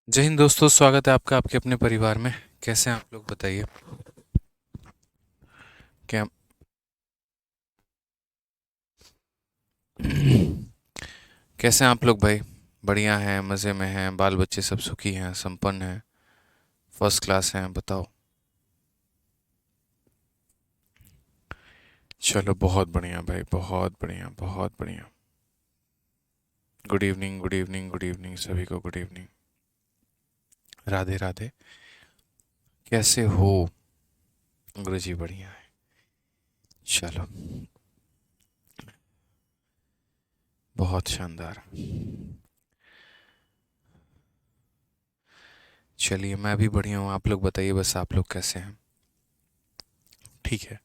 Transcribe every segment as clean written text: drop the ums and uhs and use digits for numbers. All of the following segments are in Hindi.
जय हिंद दोस्तों, स्वागत है आपका आपके अपने परिवार में। कैसे हैं आप लोग, बताइए। क्या कैसे हैं आप लोग भाई? बढ़िया हैं, मज़े में हैं, बाल बच्चे सब सुखी हैं, संपन्न हैं, फर्स्ट क्लास हैं, बताओ। चलो, बहुत बढ़िया भाई, बहुत बढ़िया, बहुत बढ़िया। Good evening, good evening, good evening, सभी को गुड इवनिंग। राधे राधे। कैसे हो? गुरुजी बढ़िया है। चलो, बहुत शानदार। चलिए, मैं भी बढ़िया हूँ, आप लोग बताइए, बस आप लोग कैसे हैं? ठीक है।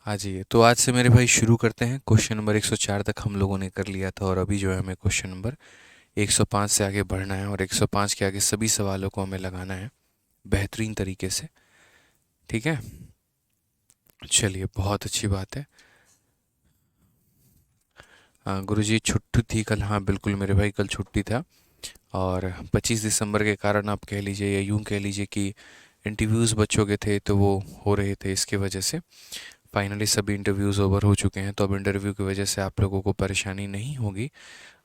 हाँ जी, तो आज से मेरे भाई शुरू करते हैं। क्वेश्चन नंबर 104 तक हम लोगों ने कर लिया था और अभी जो है हमें क्वेश्चन नंबर 105 से आगे बढ़ना है और 105 के आगे सभी सवालों को हमें लगाना है बेहतरीन तरीके से। ठीक है, चलिए, बहुत अच्छी बात है। हाँ गुरुजी, छुट्टी थी कल, हाँ बिल्कुल मेरे भाई, कल छुट्टी था। और 25 दिसंबर के कारण आप कह लीजिए या यूं कह लीजिए कि इंटरव्यूज़ बच्चों के थे तो वो हो रहे थे, इसके वजह से फाइनली सभी इंटरव्यूज़ ओवर हो चुके हैं। तो अब इंटरव्यू की वजह से आप लोगों को परेशानी नहीं होगी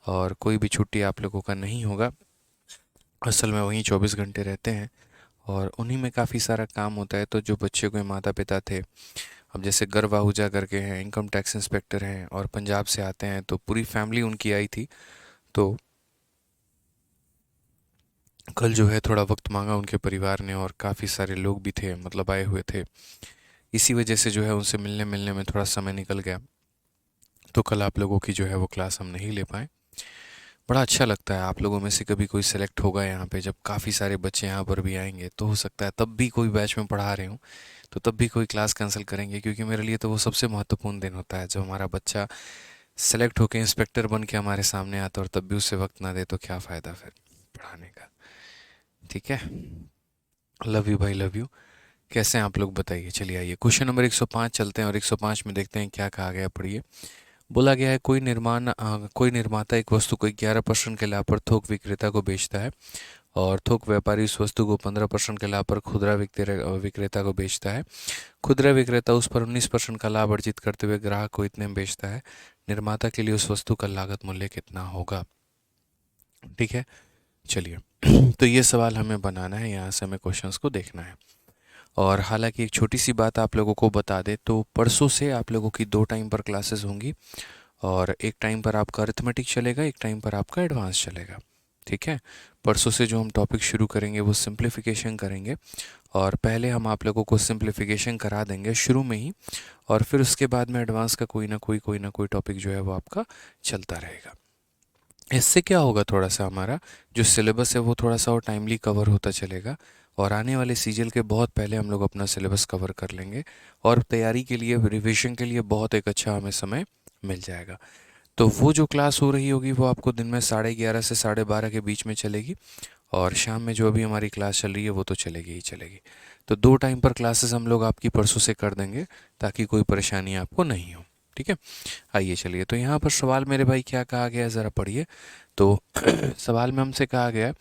और कोई भी छुट्टी आप लोगों का नहीं होगा। असल में वहीं 24 घंटे रहते हैं और उन्हीं में काफ़ी सारा काम होता है। तो जो बच्चे के माता पिता थे, अब जैसे गर्व आहूजा करके हैं, इनकम टैक्स इंस्पेक्टर हैं और पंजाब से आते हैं, तो पूरी फैमिली उनकी आई थी। तो कल जो है थोड़ा वक्त मांगा उनके परिवार ने और काफ़ी सारे लोग भी थे, मतलब आए हुए थे। इसी वजह से जो है उनसे मिलने मिलने में थोड़ा समय निकल गया। तो कल आप लोगों की जो है वो क्लास हम नहीं ले पाए। बड़ा अच्छा लगता है, आप लोगों में से कभी कोई सेलेक्ट होगा यहाँ पे, जब काफ़ी सारे बच्चे यहाँ पर भी आएंगे तो हो सकता है तब भी कोई बैच में पढ़ा रहे हूँ तो तब भी कोई क्लास कैंसिल करेंगे, क्योंकि मेरे लिए तो वो सबसे महत्वपूर्ण दिन होता है जब हमारा बच्चा सेलेक्ट होकर इंस्पेक्टर बन के हमारे सामने आता है और तब भी उससे वक्त ना दे तो क्या फ़ायदा फिर पढ़ाने का। ठीक है, लव यू भाई, लव यू। कैसे हैं आप लोग, बताइए। चलिए आइए क्वेश्चन नंबर 105 चलते हैं और 105 में देखते हैं क्या कहा गया, पढ़िए। बोला गया है, कोई निर्माता एक वस्तु को 11% के लाभ पर थोक विक्रेता को बेचता है और थोक व्यापारी उस वस्तु को 15% के लाभ पर खुदरा विक्रेता को बेचता है। खुदरा विक्रेता उस पर 19% का लाभ अर्जित करते हुए ग्राहक को इतने में बेचता है। निर्माता के लिए उस वस्तु का लागत मूल्य कितना होगा? ठीक है, चलिए। तो ये सवाल हमें बनाना है, यहाँ से हमें क्वेश्चंस को देखना है। और हालांकि एक छोटी सी बात आप लोगों को बता दे, तो परसों से आप लोगों की 2 टाइम पर क्लासेस होंगी और एक टाइम पर आपका अरिथमेटिक चलेगा, एक टाइम पर आपका एडवांस चलेगा। ठीक है, परसों से जो हम टॉपिक शुरू करेंगे वो सिंप्लीफिकेशन करेंगे और पहले हम आप लोगों को सिंप्लीफिकेशन करा देंगे शुरू में ही और फिर उसके बाद में एडवांस का कोई ना कोई टॉपिक जो है वो आपका चलता रहेगा। इससे क्या होगा, थोड़ा सा हमारा जो सिलेबस है वो थोड़ा सा और टाइमली कवर होता चलेगा और आने वाले सीजन के बहुत पहले हम लोग अपना सिलेबस कवर कर लेंगे और तैयारी के लिए, रिवीजन के लिए बहुत एक अच्छा हमें समय मिल जाएगा। तो वो जो क्लास हो रही होगी वो आपको दिन में 11:30 से 12:30 के बीच में चलेगी और शाम में जो अभी हमारी क्लास चल रही है वो तो चलेगी ही चलेगी। तो 2 टाइम पर क्लासेस हम लोग आपकी परसों से कर देंगे ताकि कोई परेशानी आपको नहीं हो। ठीक है, आइए चलिए। तो यहाँ पर सवाल मेरे भाई क्या कहा गया है, ज़रा पढ़िए। तो सवाल में हमसे कहा गया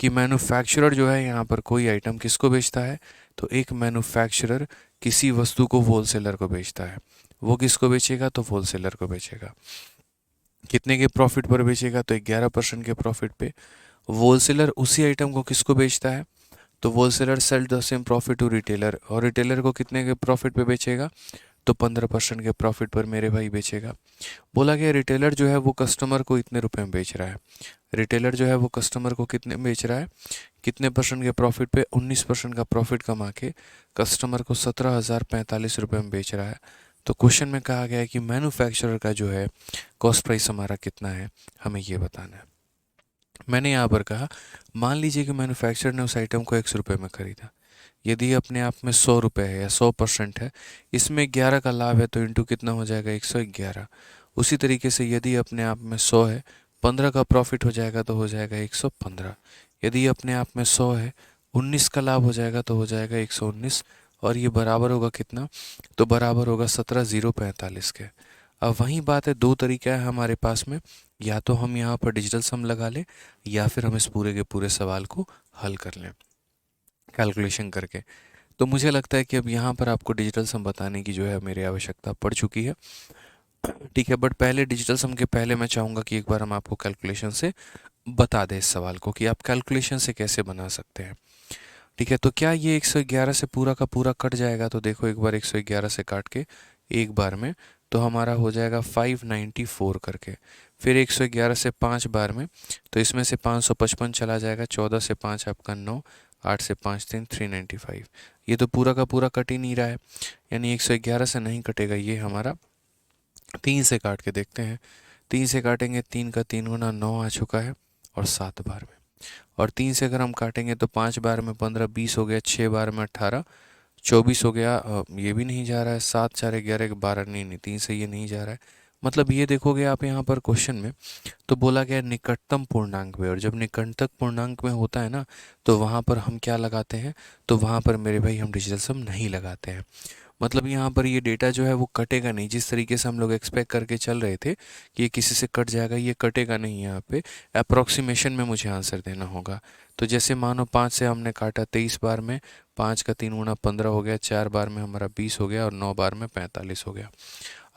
कि मैन्युफैक्चरर जो है यहाँ पर कोई आइटम किसको बेचता है? तो एक मैन्युफैक्चरर किसी वस्तु को होलसेलर को बेचता है। वो किसको बेचेगा? तो होलसेलर को बेचेगा। कितने के प्रॉफिट पर बेचेगा? तो 11% के प्रॉफिट पे। होलसेलर उसी आइटम को किसको बेचता है? तो wholesaler sell the same profit to retailer और रिटेलर को कितने के प्रॉफिट पे बेचेगा? तो 15% के प्रॉफिट पर मेरे भाई बेचेगा। बोला गया रिटेलर जो है वो कस्टमर को इतने रुपए में बेच रहा है। रिटेलर जो है वो कस्टमर को कितने में बेच रहा है? कितने परसेंट के प्रॉफिट पे? 19% का प्रॉफिट कमा के कस्टमर को 17,045 रुपये में बेच रहा है। तो क्वेश्चन में कहा गया है कि मैन्युफैक्चरर का जो है कॉस्ट प्राइस हमारा कितना है, हमें ये बताना है। मैंने यहाँ पर कहा, मान लीजिए कि मैन्युफैक्चरर ने उस आइटम को 100 रुपये में खरीदा। यदि अपने आप में 100 रुपये है या 100% है, इसमें 11 का लाभ है तो इंटू कितना हो जाएगा? 111। उसी तरीके से यदि अपने आप में 100 है, 15 का प्रॉफिट हो जाएगा तो हो जाएगा 115। यदि अपने आप में 100 है, 19 का लाभ हो जाएगा तो हो जाएगा 119 और ये बराबर होगा कितना? तो बराबर होगा 17,045 के। अब वही बात है, दो तरीका है हमारे पास में। या तो हम यहाँ पर डिजिटल सम लगा लें या फिर हम इस पूरे के पूरे सवाल को हल कर लें कैलकुलेशन करके। तो मुझे लगता है कि अब यहाँ पर आपको डिजिटल सम बताने की जो है मेरी आवश्यकता पड़ चुकी है। ठीक है, बट पहले डिजिटल सम के पहले मैं चाहूँगा कि एक बार हम आपको कैलकुलेशन से बता दें इस सवाल को कि आप कैलकुलेशन से कैसे बना सकते हैं। ठीक है, तो क्या ये 111 से पूरा का पूरा कट जाएगा? तो देखो एक बार 111 से काट के एक बार में तो हमारा हो जाएगा 594 करके। फिर 111 से 5 बार में तो इसमें से 555 चला जाएगा, 14 से 5 आपका 9, 8 से 5 3 395। ये तो पूरा का पूरा कट ही नहीं रहा है, यानी 111 से नहीं कटेगा ये हमारा। 3 से काट के देखते हैं, 3 से काटेंगे, 3 का 3 गुना 9 आ चुका है और 7 बार में। और 3 से अगर हम काटेंगे तो 5 बार में 15 20 हो गया, 6 बार में 18 24 हो गया, ये भी नहीं जा रहा है, 7 4 11 12 नहीं नहीं 3 से ये नहीं जा रहा है। मतलब ये देखोगे आप यहाँ पर क्वेश्चन में तो बोला गया निकटतम पूर्णांक में, और जब निकटतम पूर्णांक में होता है ना तो वहाँ पर हम क्या लगाते हैं, तो वहाँ पर मेरे भाई हम डिजिटल सम नहीं लगाते हैं। मतलब यहाँ पर ये डेटा जो है वो कटेगा नहीं, जिस तरीके से हम लोग एक्सपेक्ट करके चल रहे थे कि ये किसी से कट जाएगा, ये कटेगा नहीं। यहाँ पे अप्रोक्सीमेशन में मुझे आंसर देना होगा। तो जैसे मानो 5 से हमने काटा 23 बार में, 5 का 3 गुना 15 हो गया, 4 बार में हमारा 20 हो गया और 9 बार में 45 हो गया।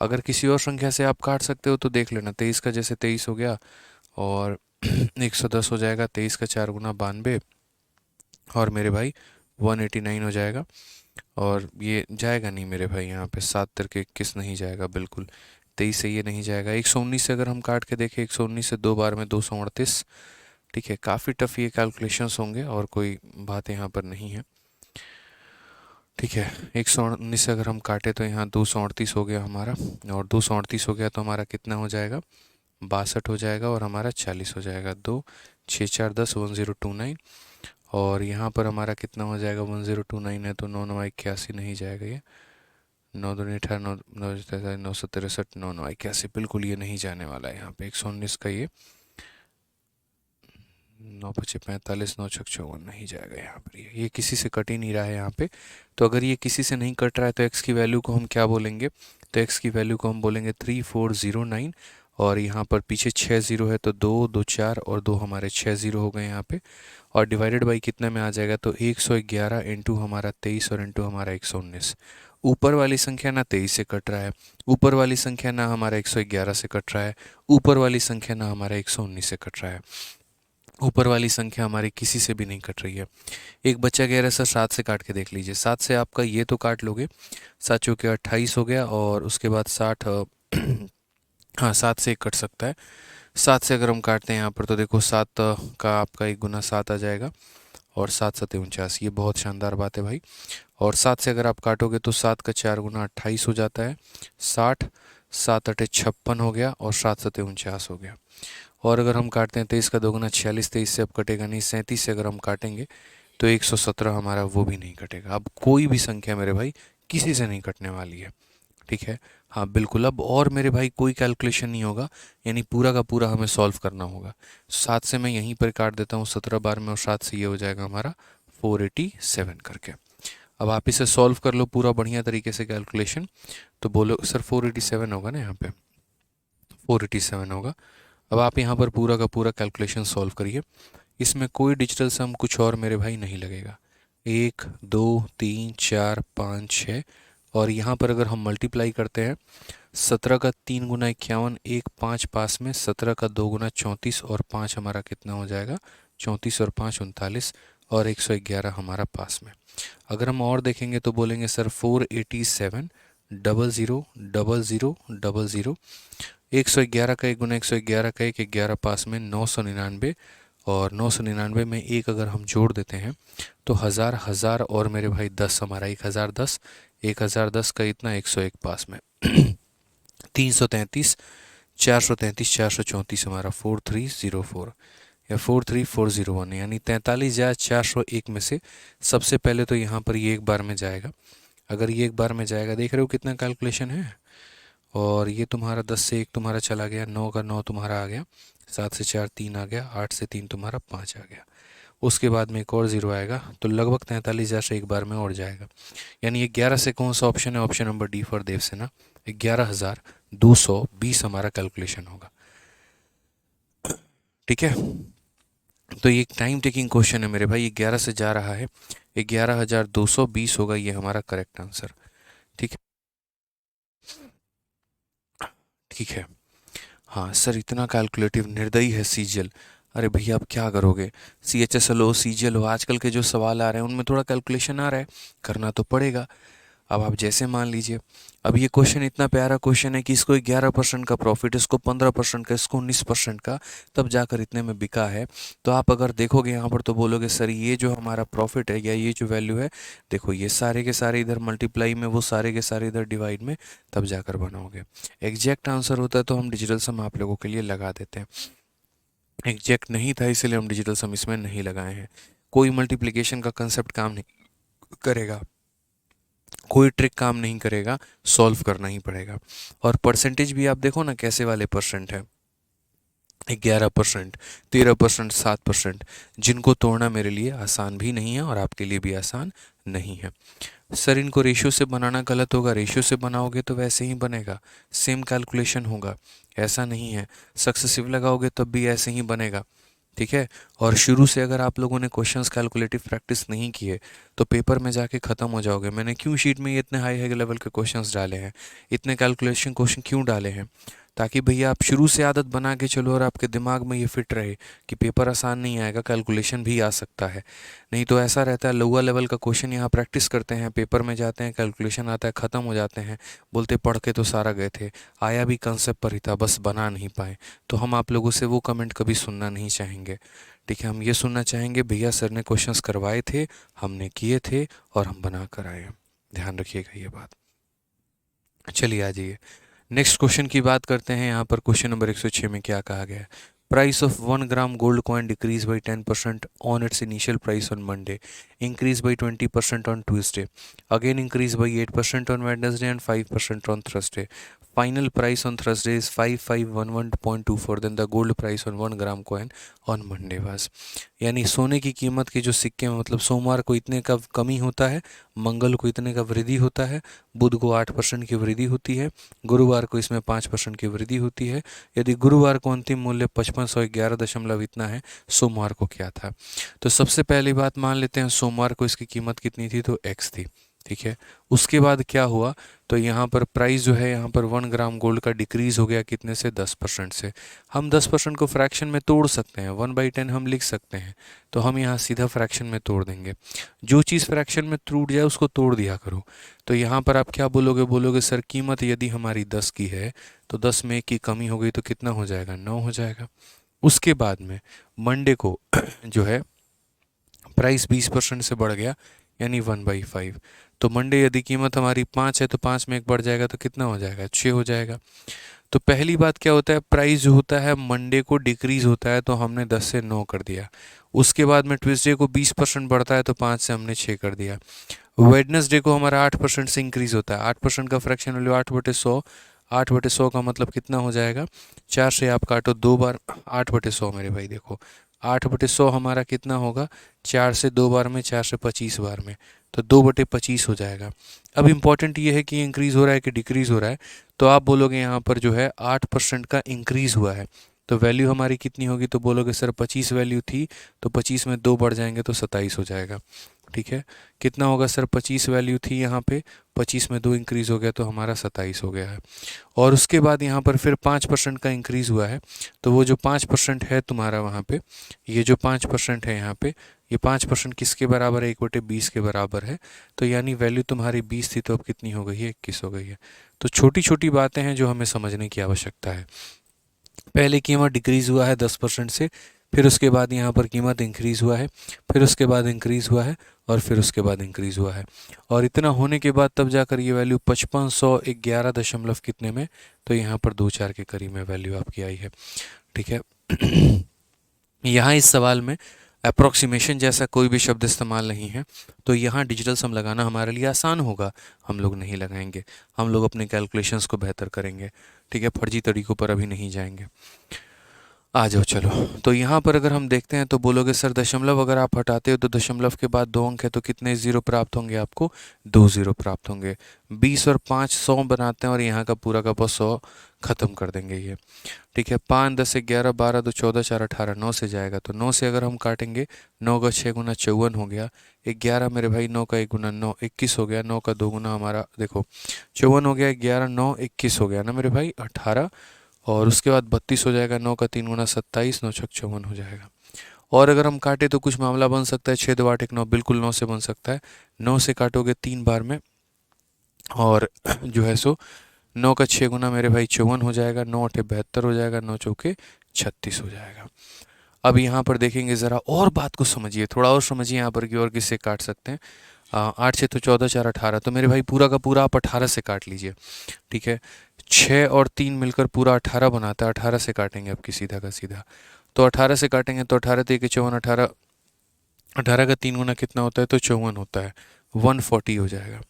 अगर किसी और संख्या से आप काट सकते हो तो देख लेना, 23 का जैसे 23 हो गया और 110 हो जाएगा, 23 का 4 गुना 92 और मेरे भाई 189 हो जाएगा। और ये जाएगा नहीं मेरे भाई, यहाँ पे 7 तिरके 21 नहीं जाएगा बिल्कुल, 23 से ये नहीं जाएगा। 119 से अगर हम काट के देखें, 119 से 2 बार में 238। ठीक है, काफ़ी टफ ये कैलकुलेशंस होंगे और कोई बात यहाँ पर नहीं है। ठीक है, 119 से अगर हम काटे तो यहाँ 238 हो गया हमारा, और 238 हो गया तो हमारा कितना हो जाएगा, 62 हो जाएगा और हमारा 40 हो जाएगा। 2 6 4 10 1029। और यहाँ पर हमारा कितना हो जाएगा, 1029 है तो 9 9 81 नहीं जाएगा, ये 9 दूनी 18 9 9 963 9 9 81 बिल्कुल ये नहीं जाने वाला है यहाँ पे। 119 का ये 9 पचे 45 9 छक 54 नहीं जाएगा यहाँ पर, ये किसी से कट ही नहीं रहा है यहाँ पे। तो अगर ये किसी से नहीं कट रहा है तो x की वैल्यू को हम क्या बोलेंगे, तो x की वैल्यू को हम बोलेंगे 3409। और यहाँ पर पीछे 6 जीरो है तो 2 2 4 और 2 हमारे 6 जीरो हो गए यहाँ पे। और डिवाइडेड बाई कितने में आ जाएगा, तो 111 इंटू हमारा 23 और इंटू हमारा 119। ऊपर वाली संख्या ना 23 से कट रहा है, ऊपर वाली संख्या ना हमारा 111 से कट रहा है, ऊपर वाली संख्या ना हमारा 119 से कट रहा है, ऊपर वाली संख्या हमारी किसी से भी नहीं कट रही है। एक बच्चा कह रहा है सर 7 से काट के देख लीजिए। 7 से आपका ये तो काट लोगे, 7 चौके 28 हो गया और उसके बाद 60 हाँ 7 से एक कट सकता है। 7 से अगर हम काटते हैं यहाँ पर तो देखो 7 का आपका 1 गुना 7 आ जाएगा और 7 7 49, ये बहुत शानदार बात है भाई। और 7 से अगर आप काटोगे तो 7 का 4 गुना 28 हो जाता है, 60, 7 अटे 56 हो गया और 7 7 49 हो गया। और अगर हम काटते हैं 23 का 2 गुना 46, 23 से अब कटेगा नहीं। 37 से अगर हम काटेंगे तो 117 हमारा वो भी नहीं कटेगा। अब कोई भी संख्या मेरे भाई किसी से नहीं कटने वाली है। ठीक है, हाँ बिल्कुल। अब और मेरे भाई कोई कैलकुलेशन नहीं होगा, यानी पूरा का पूरा हमें सॉल्व करना होगा। 7 से मैं यहीं पर काट देता हूँ 17 बार में और 7 से ये हो जाएगा हमारा 487 करके। अब आप इसे सॉल्व कर लो पूरा बढ़िया तरीके से कैलकुलेशन, तो बोलो सर 487 होगा ना, यहाँ पे 487 होगा। अब आप यहाँ पर पूरा का पूरा कैलकुलेशन सॉल्व करिए, इसमें कोई डिजिटल सम कुछ और मेरे भाई नहीं लगेगा। 1 2 3 4 5 6 और यहाँ पर अगर हम मल्टीप्लाई करते हैं, 17 का 3 गुना 51, 1 5 पास में, 17 का 2 गुना 34 और 5 हमारा कितना हो जाएगा, 34 और 5 39 और 111 हमारा पास में। अगर हम और देखेंगे तो बोलेंगे सर 487 00 00 00। 111 का 1 गुना 111 का 1 11 पास में, 999 और 999 में एक अगर हम जोड़ देते हैं तो हज़ार हज़ार और मेरे भाई 10 हमारा 1010, 1010 का इतना 101 पास में 333 433 434 हमारा 4304 या 43401, यानी 43,401 में से सबसे पहले तो यहाँ पर ये एक बार में जाएगा। अगर ये एक बार में जाएगा, देख रहे हो कितना कैलकुलेशन है। और ये तुम्हारा 10 से 1 तुम्हारा चला गया, 9 का 9 तुम्हारा आ गया, 7 से 4 3 आ गया, 8 से 3 तुम्हारा 5 आ गया। उसके बाद में एक और ज़ीरो आएगा तो लगभग 43,000 से एक बार में और जाएगा। यानी 11 से कौन सा ऑप्शन है, option number D for Devsena, 11,220 हमारा कैलकुलेशन होगा। ठीक है, तो ये टाइम टेकिंग क्वेश्चन है मेरे भाई, ये 11 से जा रहा है, 11,220 होगा ये हमारा करेक्ट आंसर। ठीक है, ठीक है। हाँ सर, इतना कैलकुलेटिव निर्दयी है सीजीएल। अरे भैया आप क्या करोगे, सीएचएसएल हो सीजीएल हो, आजकल के जो सवाल आ रहे हैं उनमें थोड़ा कैलकुलेशन आ रहा है, करना तो पड़ेगा। अब आप जैसे मान लीजिए, अब ये क्वेश्चन इतना प्यारा क्वेश्चन है कि इसको 11% का प्रॉफिट, इसको 15% का, इसको 19% का, तब जाकर इतने में बिका है। तो आप अगर देखोगे यहाँ पर तो बोलोगे सर ये जो हमारा प्रॉफिट है या ये जो वैल्यू है, देखो ये सारे के सारे इधर मल्टीप्लाई में, वो सारे के सारे इधर डिवाइड में, तब जाकर बनाओगे। एग्जैक्ट आंसर होता है तो हम डिजिटल सम आप लोगों के लिए लगा देते हैं, एग्जैक्ट नहीं था इसलिए हम डिजिटल सम इसमें नहीं लगाए हैं। कोई मल्टीप्लिकेशन का कंसेप्ट काम नहीं करेगा, कोई ट्रिक काम नहीं करेगा, सॉल्व करना ही पड़ेगा। और परसेंटेज भी आप देखो ना कैसे वाले परसेंट है, 11%, 13%, 7%, जिनको तोड़ना मेरे लिए आसान भी नहीं है और आपके लिए भी आसान नहीं है। सर इनको रेशियो से बनाना गलत होगा, रेशियो से बनाओगे तो वैसे ही बनेगा, सेम कैलकुलेशन होगा, ऐसा नहीं है। सक्सेसिव लगाओगे तब भी ऐसे ही बनेगा। ठीक है, और शुरू से अगर आप लोगों ने क्वेश्चंस कैलकुलेटिव प्रैक्टिस नहीं किए तो पेपर में जाके ख़त्म हो जाओगे। मैंने क्यों शीट में ये इतने हाई हाई लेवल के क्वेश्चंस डाले हैं, इतने कैलकुलेशन क्वेश्चन क्यों डाले हैं, ताकि भैया आप शुरू से आदत बना के चलो और आपके दिमाग में ये फिट रहे कि पेपर आसान नहीं आएगा, कैलकुलेशन भी आ सकता है। नहीं तो ऐसा रहता है लोअर लेवल का क्वेश्चन यहाँ प्रैक्टिस करते हैं, पेपर में जाते हैं, कैलकुलेशन आता है, ख़त्म हो जाते हैं, बोलते पढ़ के तो सारा गए थे, आया भी कंसेप्ट पर ही था, बस बना नहीं पाए। तो हम आप लोगों से वो कमेंट कभी सुनना नहीं चाहेंगे। ठीक है, हम ये सुनना चाहेंगे भैया सर ने क्वेश्चंस करवाए थे, हमने किए थे और हम बना कर आए। ध्यान रखिएगा ये बात। चलिए आ जाइए, नेक्स्ट क्वेश्चन की बात करते हैं। यहाँ पर क्वेश्चन नंबर 106 में क्या कहा गया है, price of 1 gram gold coin decrease by 10% on its initial price on Monday, increase by 20% on Tuesday, again increase by 8% on Wednesday and 5% on Thursday, final price on Thursday is 5511.24, then the gold price on 1 gram coin on Monday was. यानी सोने की कीमत के जो सिक्के में, मतलब सोमवार को इतने का कमी होता है, मंगल को इतने का वृद्धि होता है, बुध को 8% की वृद्धि होती है, गुरुवार को इसमें 5% की वृद्धि होती है। यदि गुरुवार को अंतिम मूल्य 5511 इतना है, सोमवार को क्या था। तो सबसे पहली बात मान लेते हैं सोमवार को इसकी कीमत कितनी थी, तो एक्स थी। ठीक है, उसके बाद क्या हुआ, तो यहाँ पर प्राइस जो है, यहाँ पर 1 ग्राम गोल्ड का डिक्रीज हो गया कितने से, 10% से। हम 10% को फ्रैक्शन में तोड़ सकते हैं, 1/10 हम लिख सकते हैं, तो हम यहाँ सीधा फ्रैक्शन में तोड़ देंगे। जो चीज़ फ्रैक्शन में टूट जाए उसको तोड़ दिया करो। तो यहाँ पर आप क्या बोलोगे, बोलोगे सर कीमत यदि हमारी 10 की है तो 10 में 1 की कमी हो गई तो कितना हो जाएगा, 9 हो जाएगा। उसके बाद में मंडे को जो है प्राइस 20% से बढ़ गया, यानी 1/5। तो मंडे यदि कीमत हमारी 5 है तो 5 में 1 बढ़ जाएगा तो कितना हो जाएगा, 6 हो जाएगा। तो पहली बात क्या होता है, प्राइस जो होता है मंडे को डिक्रीज होता है तो हमने 10 से 9 कर दिया। उसके बाद में ट्यूसडे को 20% बढ़ता है तो 5 से हमने 6 कर दिया। वेडनेसडे को हमारा 8% से इंक्रीज होता है, 8% का फ्रैक्शन वैल्यू 8/100, 8/100 का मतलब कितना हो जाएगा, 4 से आप काटो 2 बार, 8/100 मेरे भाई देखो, 8/100 हमारा कितना होगा, 4 से 2 बार में, 4 से 25 बार में, तो 2/25 हो जाएगा। अब इम्पॉर्टेंट ये है कि इंक्रीज़ हो रहा है कि डिक्रीज़ हो रहा है। तो आप बोलोगे यहाँ पर जो है 8% का इंक्रीज़ हुआ है, तो वैल्यू हमारी कितनी होगी, तो बोलोगे सर 25 वैल्यू थी तो 25 में 2 बढ़ जाएंगे तो 27 हो जाएगा। ठीक है, कितना होगा सर, 25 वैल्यू थी यहाँ पे, 25 में 2 इंक्रीज़ हो गया तो हमारा 27 हो गया है। और उसके बाद यहाँ पर फिर 5% का इंक्रीज़ हुआ है, तो वो जो 5% है तुम्हारा वहाँ पे, ये जो 5% है यहाँ पे, ये 5% किसके बराबर है, 1/20 के बराबर है। तो यानी वैल्यू तुम्हारी 20 थी तो अब कितनी हो गई है, 21 हो गई है। तो छोटी छोटी बातें हैं जो हमें समझने की आवश्यकता है। पहले कीमत डिक्रीज़ हुआ है 10% से, फिर उसके बाद यहाँ पर कीमत इंक्रीज़ हुआ है, फिर उसके बाद इंक्रीज़ हुआ है, और फिर उसके बाद इंक्रीज़ हुआ है। और इतना होने के बाद तब जाकर ये वैल्यू 5511 दशमलव कितने में, तो यहाँ पर 2-4 के करीब में वैल्यू आपकी आई है। ठीक है, यहाँ इस सवाल में अप्रॉक्सीमेशन जैसा कोई भी शब्द इस्तेमाल नहीं है, तो यहाँ डिजिटल सम लगाना हमारे लिए आसान होगा, हम लोग नहीं लगाएंगे, हम लोग अपने कैलकुलेशंस को बेहतर करेंगे। ठीक है, फर्जी तरीक़ों पर अभी नहीं जाएंगे। आ जाओ चलो। तो यहाँ पर अगर हम देखते हैं तो बोलोगे सर दशमलव अगर आप हटाते हो तो दशमलव के बाद 2 अंक है तो कितने ज़ीरो प्राप्त होंगे आपको? 2 ज़ीरो प्राप्त होंगे। 20 और 5 100 बनाते हैं और यहाँ का पूरा 100 ख़त्म कर देंगे ये। ठीक है, 5 10 11 12 2 14 4 18 9 से जाएगा तो 9 से अगर हम काटेंगे 9 का 6 गुना 54 हो गया। 11 मेरे भाई 9 का 1 गुना 9 21 हो गया। 9 का 2 गुना हमारा देखो 54 हो गया। 11 9 21 हो गया ना मेरे भाई 18। और उसके बाद 32 हो जाएगा। 9 का 3 गुना 27 9 छक 54 हो जाएगा। और अगर हम काटे तो कुछ मामला बन सकता है 6 2 8 1 9 बिल्कुल 9 से बन सकता है। 9 से काटोगे 3 बार में और जो है सो 9 का 6 गुना मेरे भाई 54 हो जाएगा। 9 8 72 हो जाएगा। 9 चौके 36 हो जाएगा। अब यहाँ पर देखेंगे ज़रा और बात को समझिए, थोड़ा और समझिए यहाँ पर कि और किससे काट सकते हैं। 8 6 तो 14 4 18 तो मेरे भाई पूरा का पूरा आप 18 से काट लीजिए। ठीक है, 6 और 3 मिलकर पूरा 18 बनाता है। 18 से काटेंगे आपकी सीधा का सीधा। तो 18 से काटेंगे तो 18 3 54 18। 18 का 3 गुना कितना होता है? तो 54 होता है। 140 हो जाएगा।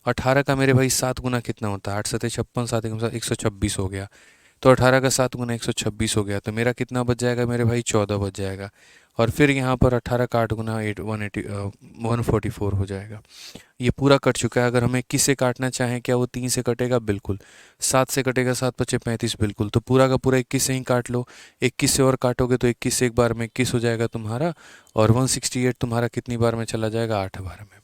18 का मेरे भाई 7 गुना कितना होता है? 8 7 56 7 126 हो गया। तो 18 का 7 गुना 126 हो गया तो मेरा कितना बच जाएगा मेरे भाई? 14 बच जाएगा। और फिर यहाँ पर 18 का 8 गुना 144 हो जाएगा। ये पूरा कट चुका है। अगर हम 21 से काटना चाहें क्या वो 3 से कटेगा? बिल्कुल। 7 से कटेगा? 7 पचे 35 बिल्कुल। तो पूरा का पूरा 21 से ही काट लो। 21 से और काटोगे तो 21 से एक बार में 21 हो जाएगा तुम्हारा। और 168 तुम्हारा कितनी बार में चला जाएगा? 8 बार में।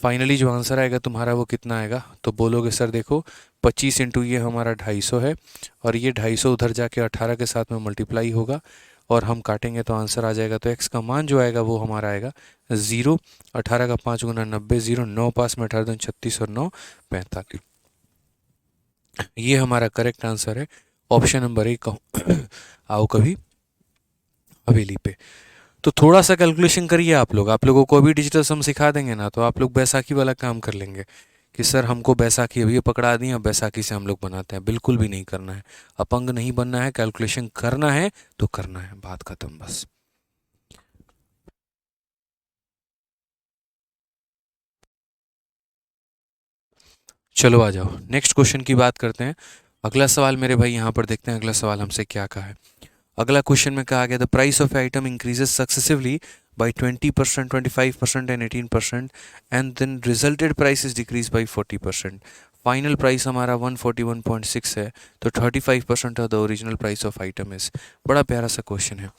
फाइनली जो आंसर आएगा तुम्हारा वो कितना आएगा? तो बोलोगे सर देखो 25 इंटू ये हमारा 250 है और ये 250 उधर जाके 18 के साथ में मल्टीप्लाई होगा और हम काटेंगे तो आंसर आ जाएगा। तो एक्स का मान जो आएगा वो हमारा आएगा 0। 18 का 5 गुना 90 0 9 पास में 18 36 और 9 45। ये हमारा करेक्ट आंसर है ऑप्शन नंबर 1 का। आओ कभी हवेली पे। तो थोड़ा सा कैलकुलेशन करिए आप लोग। आप लोगों को अभी डिजिटल सम सिखा देंगे ना तो आप लोग बैसाखी वाला काम कर लेंगे कि सर हमको बैसाखी अभी पकड़ा दी और बैसाखी से हम लोग बनाते हैं। बिल्कुल भी नहीं करना है। अपंग नहीं बनना है। कैलकुलेशन करना है तो करना है, बात खत्म बस। चलो आ जाओ नेक्स्ट क्वेश्चन की बात करते हैं। अगला सवाल मेरे भाई यहाँ पर देखते हैं अगला सवाल हमसे क्या कहा है। अगला क्वेश्चन में कहा गया the price of item increases successively by 20% 25% and 18% and then resulted price is decrease by 40%। Final price हमारा 141.6 है तो 35% of the original price of item is. बड़ा प्यारा सा क्वेश्चन है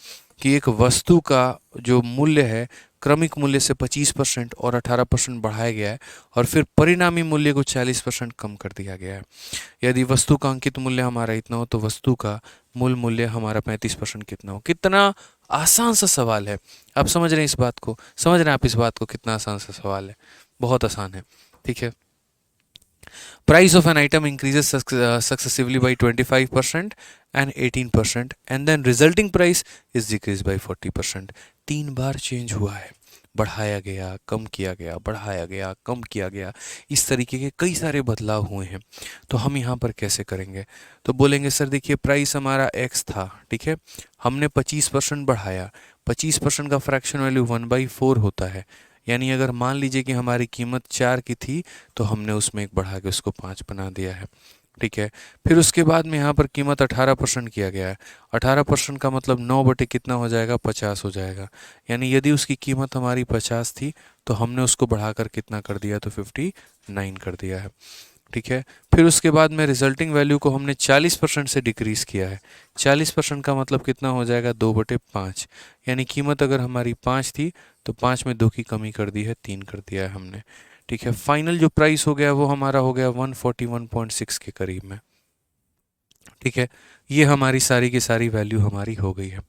कि एक वस्तु का जो मूल्य है क्रमिक मूल्य से 25% और 18% बढ़ाया गया है और फिर परिणामी मूल्य को 40% कम कर दिया गया है। यदि वस्तु का अंकित मूल्य हमारा इतना हो तो वस्तु का मूल मूल्य हमारा 35% कितना हो। कितना आसान सा सवाल है। आप समझ रहे हैं इस बात को? समझ रहे हैं आप इस बात को? कितना आसान सा सवाल है, बहुत आसान है। ठीक है, price of an item increases successively by 25% and 18% and then resulting price is decreased by 40%। 3 bar change हुआ है, बढ़ाया गया कम किया गया, बढ़ाया गया कम किया गया, इस तरीके के कई सारे बदलाव हुए हैं। तो हम यहाँ पर कैसे करेंगे? तो बोलेंगे सर देखिए प्राइस हमारा x था, ठीक है, हमने 25% बढ़ाया। 25% का फ्रैक्शन वैल्यू 1/4 होता है। यानी अगर मान लीजिए कि हमारी कीमत 4 की थी तो हमने उसमें एक बढ़ा के उसको 5 बना दिया है। ठीक है, फिर उसके बाद में यहाँ पर कीमत 18% किया गया है। 18% का मतलब 9 बटे कितना हो जाएगा? 50 हो जाएगा। यानी यदि उसकी कीमत हमारी 50 थी तो हमने उसको बढ़ाकर कितना कर दिया? तो 59 कर दिया है। ठीक है, फिर उसके बाद में रिजल्टिंग वैल्यू को हमने 40% से डिक्रीज़ किया है। 40% का मतलब कितना हो जाएगा? 2/5। यानी कीमत अगर हमारी 5 थी तो 5 में 2 की कमी कर दी है, 3 कर दिया है हमने। ठीक है, फाइनल जो प्राइस हो गया वो हमारा हो गया 141.6 के करीब में। ठीक है, ये हमारी सारी की सारी वैल्यू हमारी हो गई है।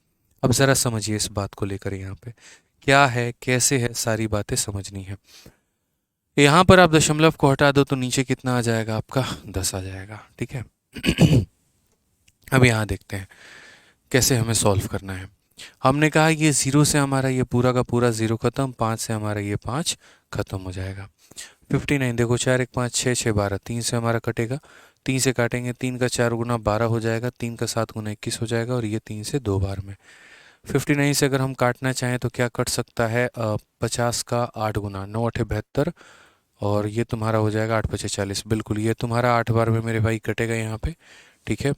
अब ज़रा समझिए इस बात को लेकर यहाँ पे क्या है कैसे है, सारी बातें समझनी है। यहाँ पर आप दशमलव को हटा दो तो नीचे कितना आ जाएगा आपका? 10 आ जाएगा। ठीक है। अब यहाँ देखते हैं कैसे हमें सॉल्व करना है। हमने कहा ये 0 से हमारा ये पूरा का पूरा 0 खत्म, 5 से हमारा ये 5 खत्म हो जाएगा। 59 देखो 4 1 5 6 6 12, 3 से हमारा कटेगा, 3 से काटेंगे, 3 का 4 गुना 12 हो जाएगा, 3 का 7 गुना 21 हो जाएगा और ये 3 से 2 बार में। 59 से अगर हम काटना चाहें तो क्या कट सकता है? 50 का 8 गुना 9 8 72 और ये तुम्हारा हो जाएगा 8 5 40। बिल्कुल ये तुम्हारा 8 बार में मेरे भाई कटेगा यहाँ पे। ठीक है।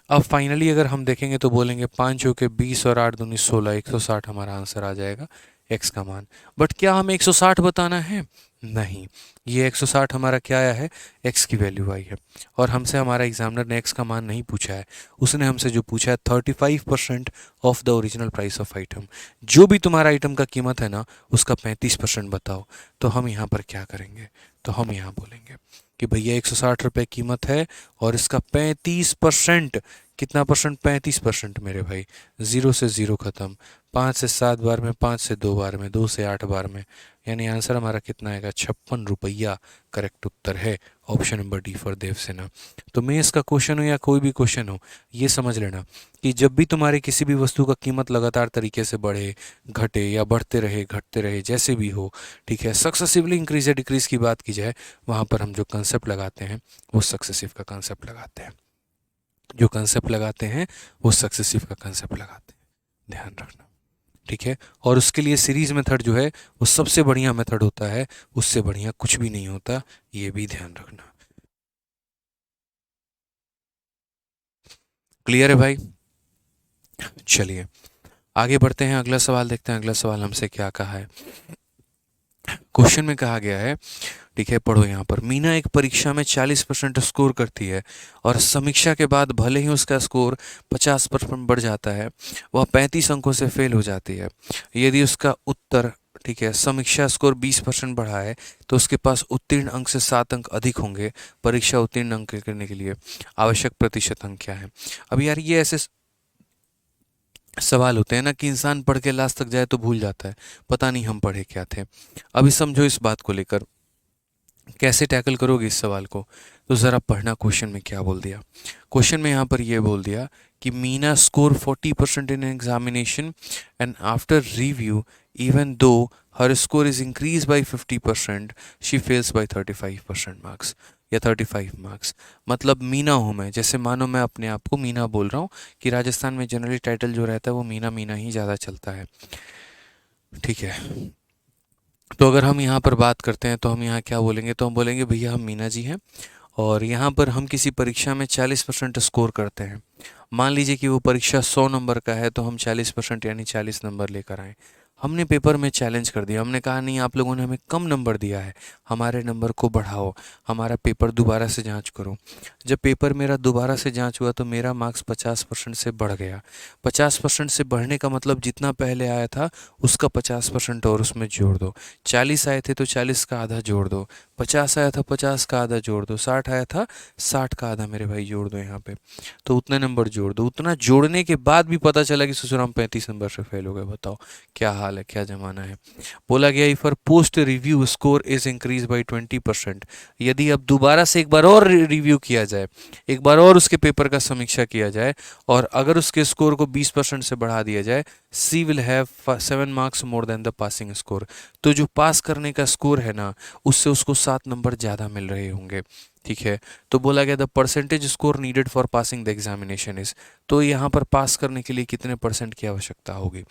अब फाइनली अगर हम देखेंगे तो बोलेंगे 5 चौके 20 और 8 दूनी 16, 160 हमारा आंसर आ जाएगा x का मान। बट क्या हमें 160 बताना है? नहीं, ये 160 हमारा क्या आया है, x की वैल्यू आई है। और हमसे हमारा एग्जामिनर ने x का मान नहीं पूछा है, उसने हमसे जो पूछा है 35% of the original price of item. जो भी तुम्हारा आइटम का कीमत है ना, उसका 35% बताओ। तो हम यहाँ पर क्या करेंगे, तो हम यहाँ बोलेंगे कि भैया 160 रुपये कीमत है और इसका 35%, कितना परसेंट, 35% मेरे भाई। 0 से 0 ख़त्म, 5 से 7 बार में, 5 से 2 बार में, 2 से 8 बार में, यानी आंसर हमारा कितना आएगा, 56 रुपया करेक्ट उत्तर है। Option number D for Devsena. तो मेंस का क्वेश्चन हो या कोई भी क्वेश्चन हो, ये समझ लेना कि जब भी तुम्हारे किसी भी वस्तु का कीमत लगातार तरीके से बढ़े, घटे या बढ़ते रहे, घटते रहे, जैसे भी हो, ठीक है, सक्सेसिवली इंक्रीज या डिक्रीज की बात की जाए, वहाँ पर हम जो कंसेप्ट लगाते हैं वो सक्सेसिव का कंसेप्ट लगाते हैं। जो कंसेप्ट लगाते हैं वो सक्सेसिव का कंसेप्ट लगाते हैं, ध्यान रखना, ठीक है। और उसके लिए सीरीज मेथड जो है वो सबसे बढ़िया मेथड होता है, उससे बढ़िया कुछ भी नहीं होता, ये भी ध्यान रखना। क्लियर है भाई? चलिए आगे बढ़ते हैं, अगला सवाल देखते हैं। अगला सवाल हमसे क्या कहा है। क्वेश्चन में कहा गया है, ठीक है, पढ़ो यहाँ पर। मीना एक परीक्षा में 40% स्कोर करती है और समीक्षा के बाद भले ही उसका स्कोर 50% बढ़ जाता है, वह 35 अंकों से फेल हो जाती है। यदि उसका उत्तर, ठीक है, समीक्षा स्कोर 20% बढ़ा है तो उसके पास उत्तीर्ण अंक से 7 अंक अधिक होंगे। परीक्षा उत्तीर्ण अंक करने के लिए आवश्यक प्रतिशत अंक क्या है? अब यार ये ऐसे सवाल होते हैं ना कि इंसान पढ़ के लास्ट तक जाए तो भूल जाता है, पता नहीं हम पढ़े क्या थे। अभी समझो इस बात को लेकर कैसे टैकल करोगे इस सवाल को, तो ज़रा पढ़ना क्वेश्चन में क्या बोल दिया। क्वेश्चन में यहाँ पर ये बोल दिया कि Meena score 40% in examination and after review even though her score is increase by 50% she fails by 35% marks या 35 मार्क्स। मतलब मीना हूँ मैं, जैसे मानो मैं अपने आप को मीना बोल रहा हूँ कि राजस्थान में जनरली टाइटल जो रहता है वो मीना मीना ही ज़्यादा चलता है, ठीक है। तो अगर हम यहाँ पर बात करते हैं तो हम यहाँ क्या बोलेंगे, तो हम बोलेंगे भैया हम मीना जी हैं और यहाँ पर हम किसी परीक्षा में 40% स्कोर करते हैं। मान लीजिए कि वो परीक्षा 100 नंबर का है तो हम 40% यानी 40 नंबर लेकर आए। हमने पेपर में चैलेंज कर दिया, हमने कहा नहीं आप लोगों ने हमें कम नंबर दिया है, हमारे नंबर को बढ़ाओ, हमारा पेपर दोबारा से जांच करो। जब पेपर मेरा दोबारा से जांच हुआ तो मेरा मार्क्स 50% से बढ़ गया। 50% से बढ़ने का मतलब जितना पहले आया था उसका 50% और उसमें जोड़ दो। 40 आए थे तो 40 का आधा जोड़ दो, 50 आया था 50 का आधा जोड़ दो, 60 आया था 60 का आधा मेरे भाई जोड़ दो यहाँ पे। तो उतने नंबर जोड़ दो। उतना जोड़ने के बाद भी पता चला कि ससुराम 35 नंबर से फेल हो गए। बताओ क्या हाल है, क्या जमाना है। बोला गया if for post review score is increase by 20%, यदि अब दोबारा से एक बार और रिव्यू किया जाए, एक बार और उसके पेपर का समीक्षा किया जाए और अगर उसके स्कोर को 20% से बढ़ा दिया जाए, she will have 7 marks more than the passing score. तो जो पास करने का स्कोर है ना, उससे उसको 7 नंबर ज़्यादा मिल रहे होंगे, ठीक है। तो बोला गया the percentage score needed for passing the examination is, तो यहाँ पर पास करने के लिए कितने परसेंट की आवश्यकता होगी।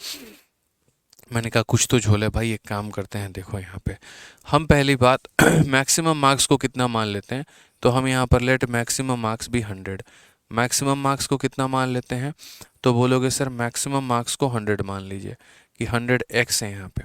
मैंने कहा कुछ तो झोल है भाई, एक काम करते हैं, देखो यहाँ पे हम पहली बात मैक्सिमम मार्क्स को कितना मान लेते हैं, तो हम यहाँ पर लेट मैक्सिमम मार्क्स भी 100। मैक्सिमम मार्क्स को कितना मान लेते हैं, तो बोलोगे सर मैक्सिमम मार्क्स को 100 मान लीजिए कि 100x है यहाँ पे।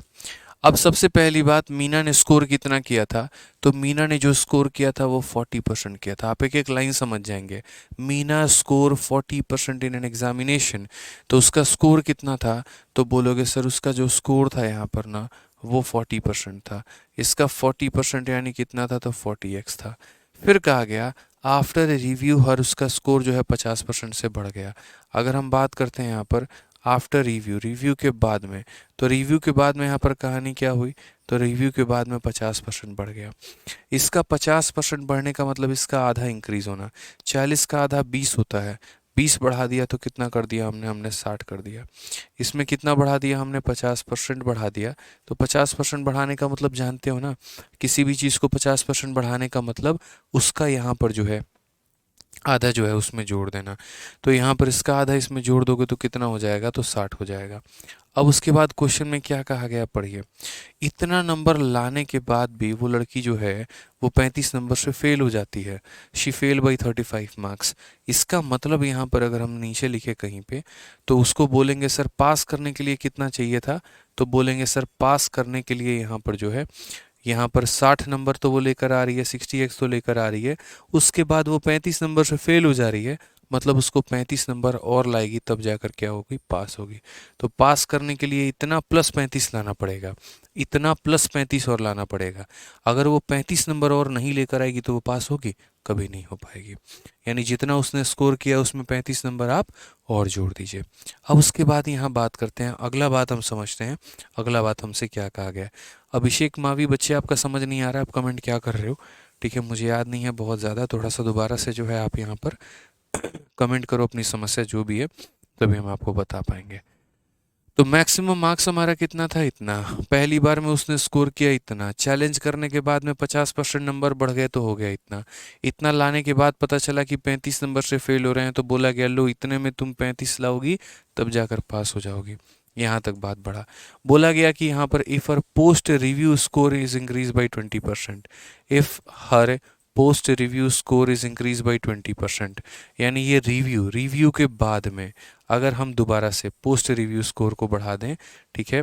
अब सबसे पहली बात, मीना ने स्कोर कितना किया था, तो मीना ने जो स्कोर किया था वो 40% किया था। आप एक एक लाइन समझ जाएंगे। Meena score 40% in an examination, तो उसका स्कोर कितना था, तो बोलोगे सर उसका जो स्कोर था यहाँ पर ना वो 40% था। इसका 40% यानी कितना था, तो 40x था। फिर कहा गया आफ्टर रिव्यू हर उसका स्कोर जो है 50% से बढ़ गया। अगर हम बात करते हैं यहाँ पर आफ्टर रिव्यू, रिव्यू के बाद में, तो रिव्यू के बाद में यहाँ पर कहानी क्या हुई, तो रिव्यू के बाद में 50% बढ़ गया। इसका 50% बढ़ने का मतलब इसका आधा इंक्रीज होना। 40 का आधा 20 होता है, 20 बढ़ा दिया तो कितना कर दिया हमने, हमने 60 कर दिया। इसमें कितना बढ़ा दिया हमने, 50% बढ़ा दिया। तो 50% बढ़ाने का मतलब जानते हो ना, किसी भी चीज़ को 50% बढ़ाने का मतलब उसका यहाँ पर जो है आधा जो है उसमें जोड़ देना। तो यहाँ पर इसका आधा इसमें जोड़ दोगे तो कितना हो जाएगा, तो 60 हो जाएगा। अब उसके बाद क्वेश्चन में क्या कहा गया पढ़िए। इतना नंबर लाने के बाद भी वो लड़की जो है वो 35 नंबर से फेल हो जाती है। She fail by 35 marks. इसका मतलब यहाँ पर अगर हम नीचे लिखे कहीं पे तो उसको बोलेंगे सर पास करने के लिए कितना चाहिए था, तो बोलेंगे सर पास करने के लिए यहाँ पर जो है, यहाँ पर 60 नंबर तो वो लेकर आ रही है, 60x तो लेकर आ रही है, उसके बाद वो 35 नंबर से फेल हो जा रही है, मतलब उसको 35 नंबर और लाएगी तब जाकर क्या होगी, पास होगी। तो पास करने के लिए इतना प्लस 35 लाना पड़ेगा, इतना प्लस 35 और लाना पड़ेगा। अगर वो 35 नंबर और नहीं लेकर आएगी तो वो पास होगी, कभी नहीं हो पाएगी। यानी जितना उसने स्कोर किया उसमें 35 नंबर आप और जोड़ दीजिए। अब उसके बाद यहाँ बात करते हैं, अगला बात हम समझते हैं, अगला बात हमसे क्या कहा गया है। अभिषेक मावी बच्चे आपका समझ नहीं आ रहा है, आप कमेंट क्या कर रहे हो, ठीक है, मुझे याद नहीं है बहुत ज़्यादा, थोड़ा सा दोबारा से जो है आप यहाँ पर कमेंट करो अपनी समस्या जो भी है, तभी हम आपको बता पाएंगे। तो मैक्सिमम मार्क्स हमारा कितना था, इतना। पहली बार में उसने स्कोर किया इतना, चैलेंज करने के बाद में 50% नंबर बढ़ गए तो हो गया इतना। इतना लाने के बाद पता चला कि 35 नंबर से फेल हो रहे हैं, तो बोला गया लो इतने में तुम 35 लाओगी तब जाकर पास हो जाओगी। यहाँ तक बात बढ़ा। बोला गया कि यहाँ पर if her post review score is increase by 20%, if her post review score is increase by 20%, यानी ये रिव्यू के बाद में अगर हम दोबारा से पोस्ट रिव्यू स्कोर को बढ़ा दें, ठीक है,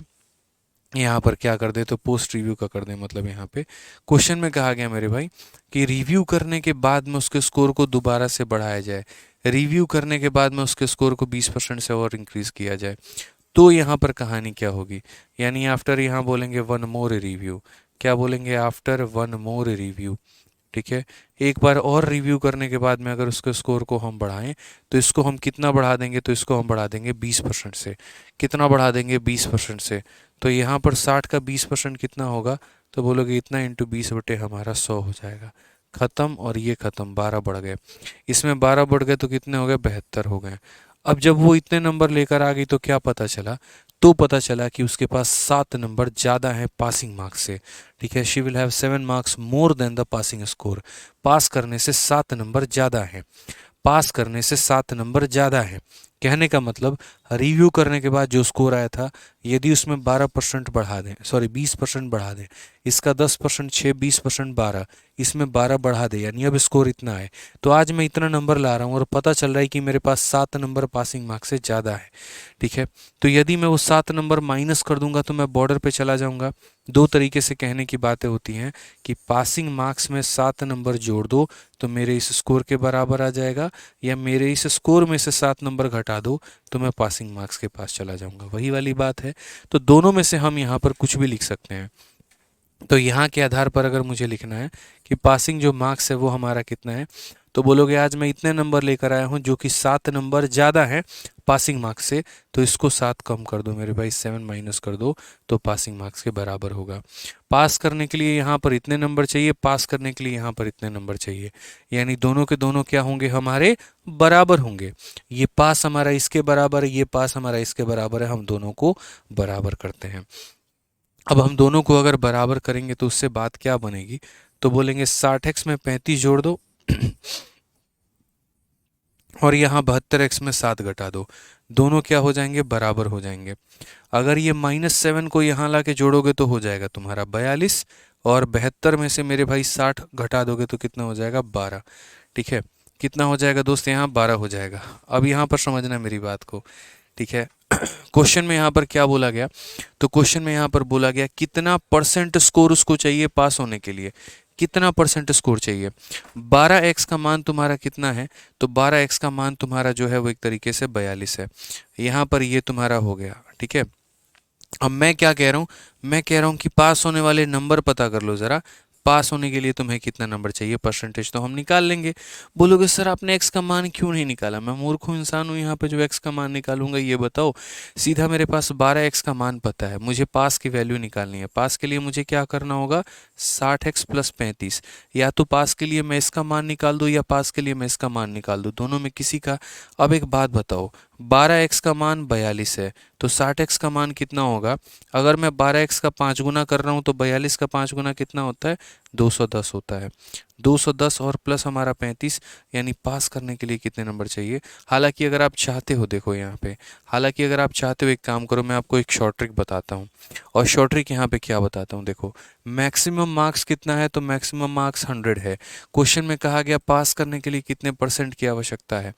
यहाँ पर क्या कर दें तो पोस्ट रिव्यू का कर दें, मतलब यहाँ पे क्वेश्चन में कहा गया मेरे भाई कि रिव्यू करने के बाद में उसके स्कोर को दोबारा से बढ़ाया जाए, रिव्यू करने के बाद में उसके स्कोर को 20% से और इंक्रीज किया जाए, तो यहाँ पर कहानी क्या होगी। यानी आफ्टर यहाँ बोलेंगे वन मोर रिव्यू, क्या बोलेंगे, आफ्टर वन मोर रिव्यू, ठीक है, एक बार और रिव्यू करने के बाद में अगर उसके स्कोर को हम बढ़ाएं तो इसको हम कितना बढ़ा देंगे, तो इसको हम बढ़ा देंगे 20% से। कितना बढ़ा देंगे, 20% से। तो यहाँ पर 60 का 20% कितना होगा, तो बोलोगे इतना इंटू 20 बटे हमारा 100 हो जाएगा। ख़त्म, और ये ख़त्म, 12 बढ़ गए, इसमें 12 बढ़ गए तो कितने हो गए, 72 हो गए। अब जब वो इतने नंबर लेकर आ गई तो क्या पता चला, तो पता चला कि उसके पास 7 नंबर ज़्यादा हैं पासिंग मार्क्स से, ठीक है। She will have 7 marks more than the passing score. Pass करने से 7 नंबर ज़्यादा हैं, पास करने से 7 नंबर ज़्यादा हैं। कहने का मतलब रिव्यू करने के बाद जो स्कोर आया था, यदि उसमें 12% बढ़ा दें, सॉरी 20% बढ़ा दें, इसका 10% 6, 20% 12, इसमें 12 बढ़ा दें, यानी अब स्कोर इतना है। तो आज मैं इतना नंबर ला रहा हूँ और पता चल रहा है कि मेरे पास 7 नंबर पासिंग मार्क्स से ज़्यादा है, ठीक है। तो यदि मैं वो 7 नंबर माइनस कर दूंगा तो मैं बॉर्डर पे चला जाऊंगा। दो तरीके से कहने की बातें होती हैं कि पासिंग मार्क्स में 7 नंबर जोड़ दो तो मेरे इस स्कोर के बराबर आ जाएगा, या मेरे इस स्कोर में से 7 नंबर घटा दो तो मैं पासिंग मार्क्स के पास चला जाऊंगा, वही वाली बात है। तो दोनों में से हम यहाँ पर कुछ भी लिख सकते हैं। तो यहाँ के आधार पर अगर मुझे लिखना है कि पासिंग जो मार्क्स है वो हमारा कितना है, तो बोलोगे आज मैं इतने नंबर लेकर आया हूँ जो कि 7 नंबर ज़्यादा है पासिंग मार्क्स से, तो इसको 7 कम कर दो मेरे भाई, 7 माइनस कर दो तो पासिंग मार्क्स के बराबर होगा। पास करने के लिए यहाँ पर इतने नंबर चाहिए, पास करने के लिए यहाँ पर इतने नंबर चाहिए, यानी दोनों के दोनों क्या होंगे, हमारे बराबर होंगे। ये पास हमारा इसके बराबर है, ये पास हमारा इसके बराबर है, हम दोनों को बराबर करते हैं। अब हम दोनों को अगर बराबर करेंगे तो उससे बात क्या बनेगी, तो बोलेंगे 60x में 35 जोड़ दो और यहाँ 72x में 7 घटा दो, दोनों क्या हो जाएंगे, बराबर हो जाएंगे। अगर ये -7 को यहाँ ला के जोड़ोगे तो हो जाएगा तुम्हारा 42, और 72 में से मेरे भाई 60 घटा दोगे तो कितना हो जाएगा, 12, ठीक है। कितना हो जाएगा दोस्त, यहाँ 12 हो जाएगा। अब यहाँ पर समझना मेरी बात को, ठीक है। क्वेश्चन में यहाँ पर क्या बोला गया, तो क्वेश्चन में यहाँ पर बोला गया कितना परसेंट स्कोर उसको चाहिए पास होने के लिए, कितना परसेंट स्कोर चाहिए। 12x का मान तुम्हारा कितना है, तो 12x का मान तुम्हारा जो है वो एक तरीके से 42 है। यहाँ पर ये तुम्हारा हो गया, ठीक है। अब मैं क्या कह रहा हूँ, मैं कह रहा हूँ कि पास होने वाले नंबर पता कर लो ज़रा, पास होने के लिए तुम्हें कितना नंबर चाहिए, परसेंटेज तो हम निकाल लेंगे। बोलोगे सर आपने एक्स का मान क्यों नहीं निकाला, मैं मूर्ख हूँ इंसान हूँ यहाँ पे जो एक्स का मान निकालूंगा, ये बताओ। सीधा मेरे पास 12x का मान पता है, मुझे पास की वैल्यू निकालनी है। पास के लिए मुझे क्या करना होगा, 60x + 35, या तो पास के लिए मैं इसका मान निकाल दूँ या पास के लिए मैं इसका मान निकाल दूँ, दोनों में किसी का। अब एक बात बताओ, 12x का मान 42 है, तो 60x का मान कितना होगा? अगर मैं 12x का 5 गुना कर रहा हूँ तो 42 का 5 गुना कितना होता है? 210 होता है। 210 और प्लस हमारा 35, यानी पास करने के लिए कितने नंबर चाहिए? हालांकि अगर आप चाहते हो, देखो यहाँ पे, हालांकि अगर आप चाहते हो, एक काम करो, मैं आपको एक शॉर्ट ट्रिक बताता हूँ। और शॉर्ट ट्रिक यहाँ पे क्या बताता हूँ, देखो, मैक्सिमम मार्क्स कितना है? तो मैक्सिमम मार्क्स 100 है। क्वेश्चन में कहा गया पास करने के लिए कितने परसेंट की आवश्यकता है।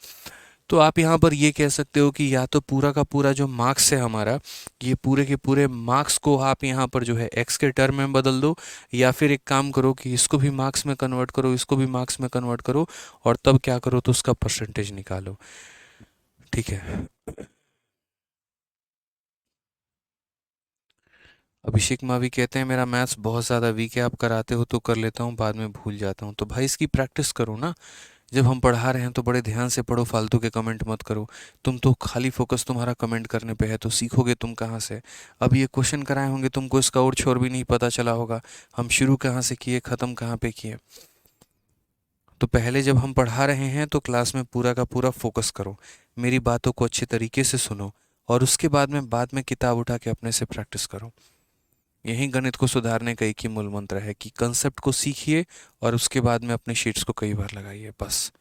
तो आप यहाँ पर ये कह सकते हो कि या तो पूरा का पूरा जो मार्क्स है हमारा, ये पूरे के पूरे मार्क्स को आप यहाँ पर जो है एक्स के टर्म में बदल दो, या फिर एक काम करो कि इसको भी मार्क्स में कन्वर्ट करो, इसको भी मार्क्स में कन्वर्ट करो, और तब क्या करो, तो उसका परसेंटेज निकालो। ठीक है। अभिषेक मावी कहते हैं मेरा मैथ्स बहुत ज़्यादा वीक है, आप कराते हो तो कर लेता हूँ, बाद में भूल जाता हूँ। तो भाई इसकी प्रैक्टिस करो ना। जब हम पढ़ा रहे हैं तो बड़े ध्यान से पढ़ो, फालतू के कमेंट मत करो। तुम तो खाली फोकस तुम्हारा कमेंट करने पे है, तो सीखोगे तुम कहाँ से? अब ये क्वेश्चन कराए होंगे तुमको, इसका और छोर भी नहीं पता चला होगा, हम शुरू कहाँ से किए, ख़त्म कहाँ पे किए। तो पहले जब हम पढ़ा रहे हैं तो क्लास में पूरा का पूरा फोकस करो, मेरी बातों को अच्छे तरीके से सुनो, और उसके बाद में किताब उठा के अपने से प्रैक्टिस करो। यही गणित को सुधारने का एक ही मूल मंत्र है कि कंसेप्ट को सीखिए और उसके बाद में अपने शीट्स को कई बार लगाइए, बस।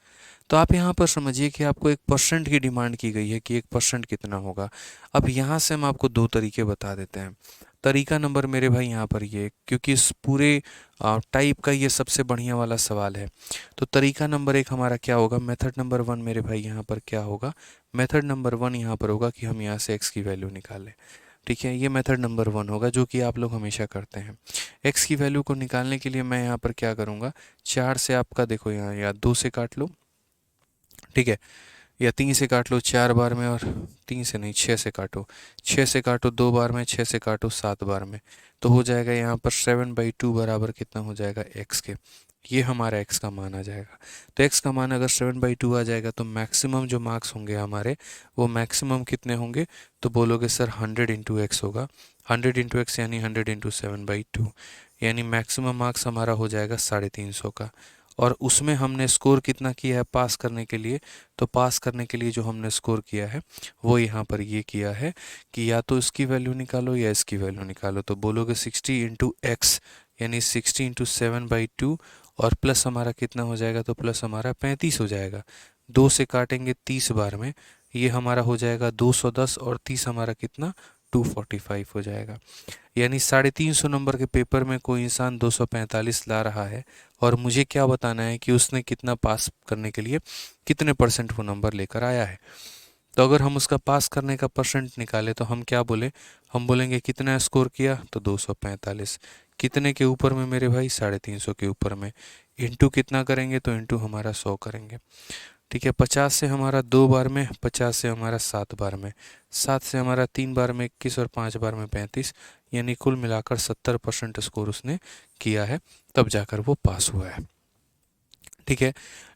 तो आप यहाँ पर समझिए कि आपको 1% की डिमांड की गई है कि 1% कितना होगा। अब यहाँ से हम आपको दो तरीके बता देते हैं। तरीका नंबर मेरे भाई यहाँ पर ये, क्योंकि इस पूरे टाइप का ये सबसे बढ़िया वाला सवाल है, तो तरीका नंबर 1 हमारा क्या होगा? मेथड नंबर 1 मेरे भाई यहाँ पर क्या होगा? मेथड नंबर 1 यहाँ पर होगा कि हम यहाँ से x की वैल्यू निकालें। ठीक है, ये मेथड नंबर 1 होगा, जो कि आप लोग हमेशा करते हैं। x की वैल्यू को निकालने के लिए मैं यहाँ पर क्या करूँगा, 4 से आपका देखो यहाँ, या 2 से काट लो, ठीक है, या 3 से काट लो 4 बार में, और 3 से नहीं, 6 से काटो, 6 से काटो 2 बार में, 6 से काटो 7 बार में, तो हो जाएगा यहाँ पर 7/2 बराबर कितना हो जाएगा? x के। ये हमारा x का मान आ जाएगा। तो x का मान अगर 7/2 आ जाएगा तो मैक्सिमम जो मार्क्स होंगे हमारे, वो मैक्सिमम कितने होंगे? तो बोलोगे सर 100 इंटू एक्स होगा। 100 इंटू एक्स यानी 100 इंटू 7/2, यानी मैक्सिमम मार्क्स हमारा हो जाएगा 350 का। और उसमें हमने स्कोर कितना किया है पास करने के लिए? तो पास करने के लिए जो हमने स्कोर किया है वो यहाँ पर ये किया है कि या तो इसकी वैल्यू निकालो या इसकी वैल्यू निकालो। तो बोलोगे 60 इंटू एक्स, यानी 60 इंटू 7/2, और प्लस हमारा कितना हो जाएगा? तो प्लस हमारा 35 हो जाएगा। 2 से काटेंगे 30 बार में, ये हमारा हो जाएगा 210, और 30 हमारा कितना? 245 हो जाएगा। यानी 350 नंबर के पेपर में कोई इंसान 245 ला रहा है, और मुझे क्या बताना है कि उसने कितना पास करने के लिए कितने परसेंट वो नंबर लेकर आया है। तो अगर हम उसका पास करने का परसेंट निकालें तो हम क्या बोले? हम बोलेंगे कितना स्कोर किया? तो 245। कितने के ऊपर में मेरे भाई? 350 के ऊपर में। इंटू कितना करेंगे? तो इंटू हमारा 100 करेंगे। ठीक है, 50 से हमारा 2 बार में, 50 से हमारा 7 बार में, 7 से हमारा 3 बार में 21, और 5 बार में 35, यानी कुल मिलाकर 70% स्कोर उसने किया है, तब जाकर वो पास हुआ है। ठीक है,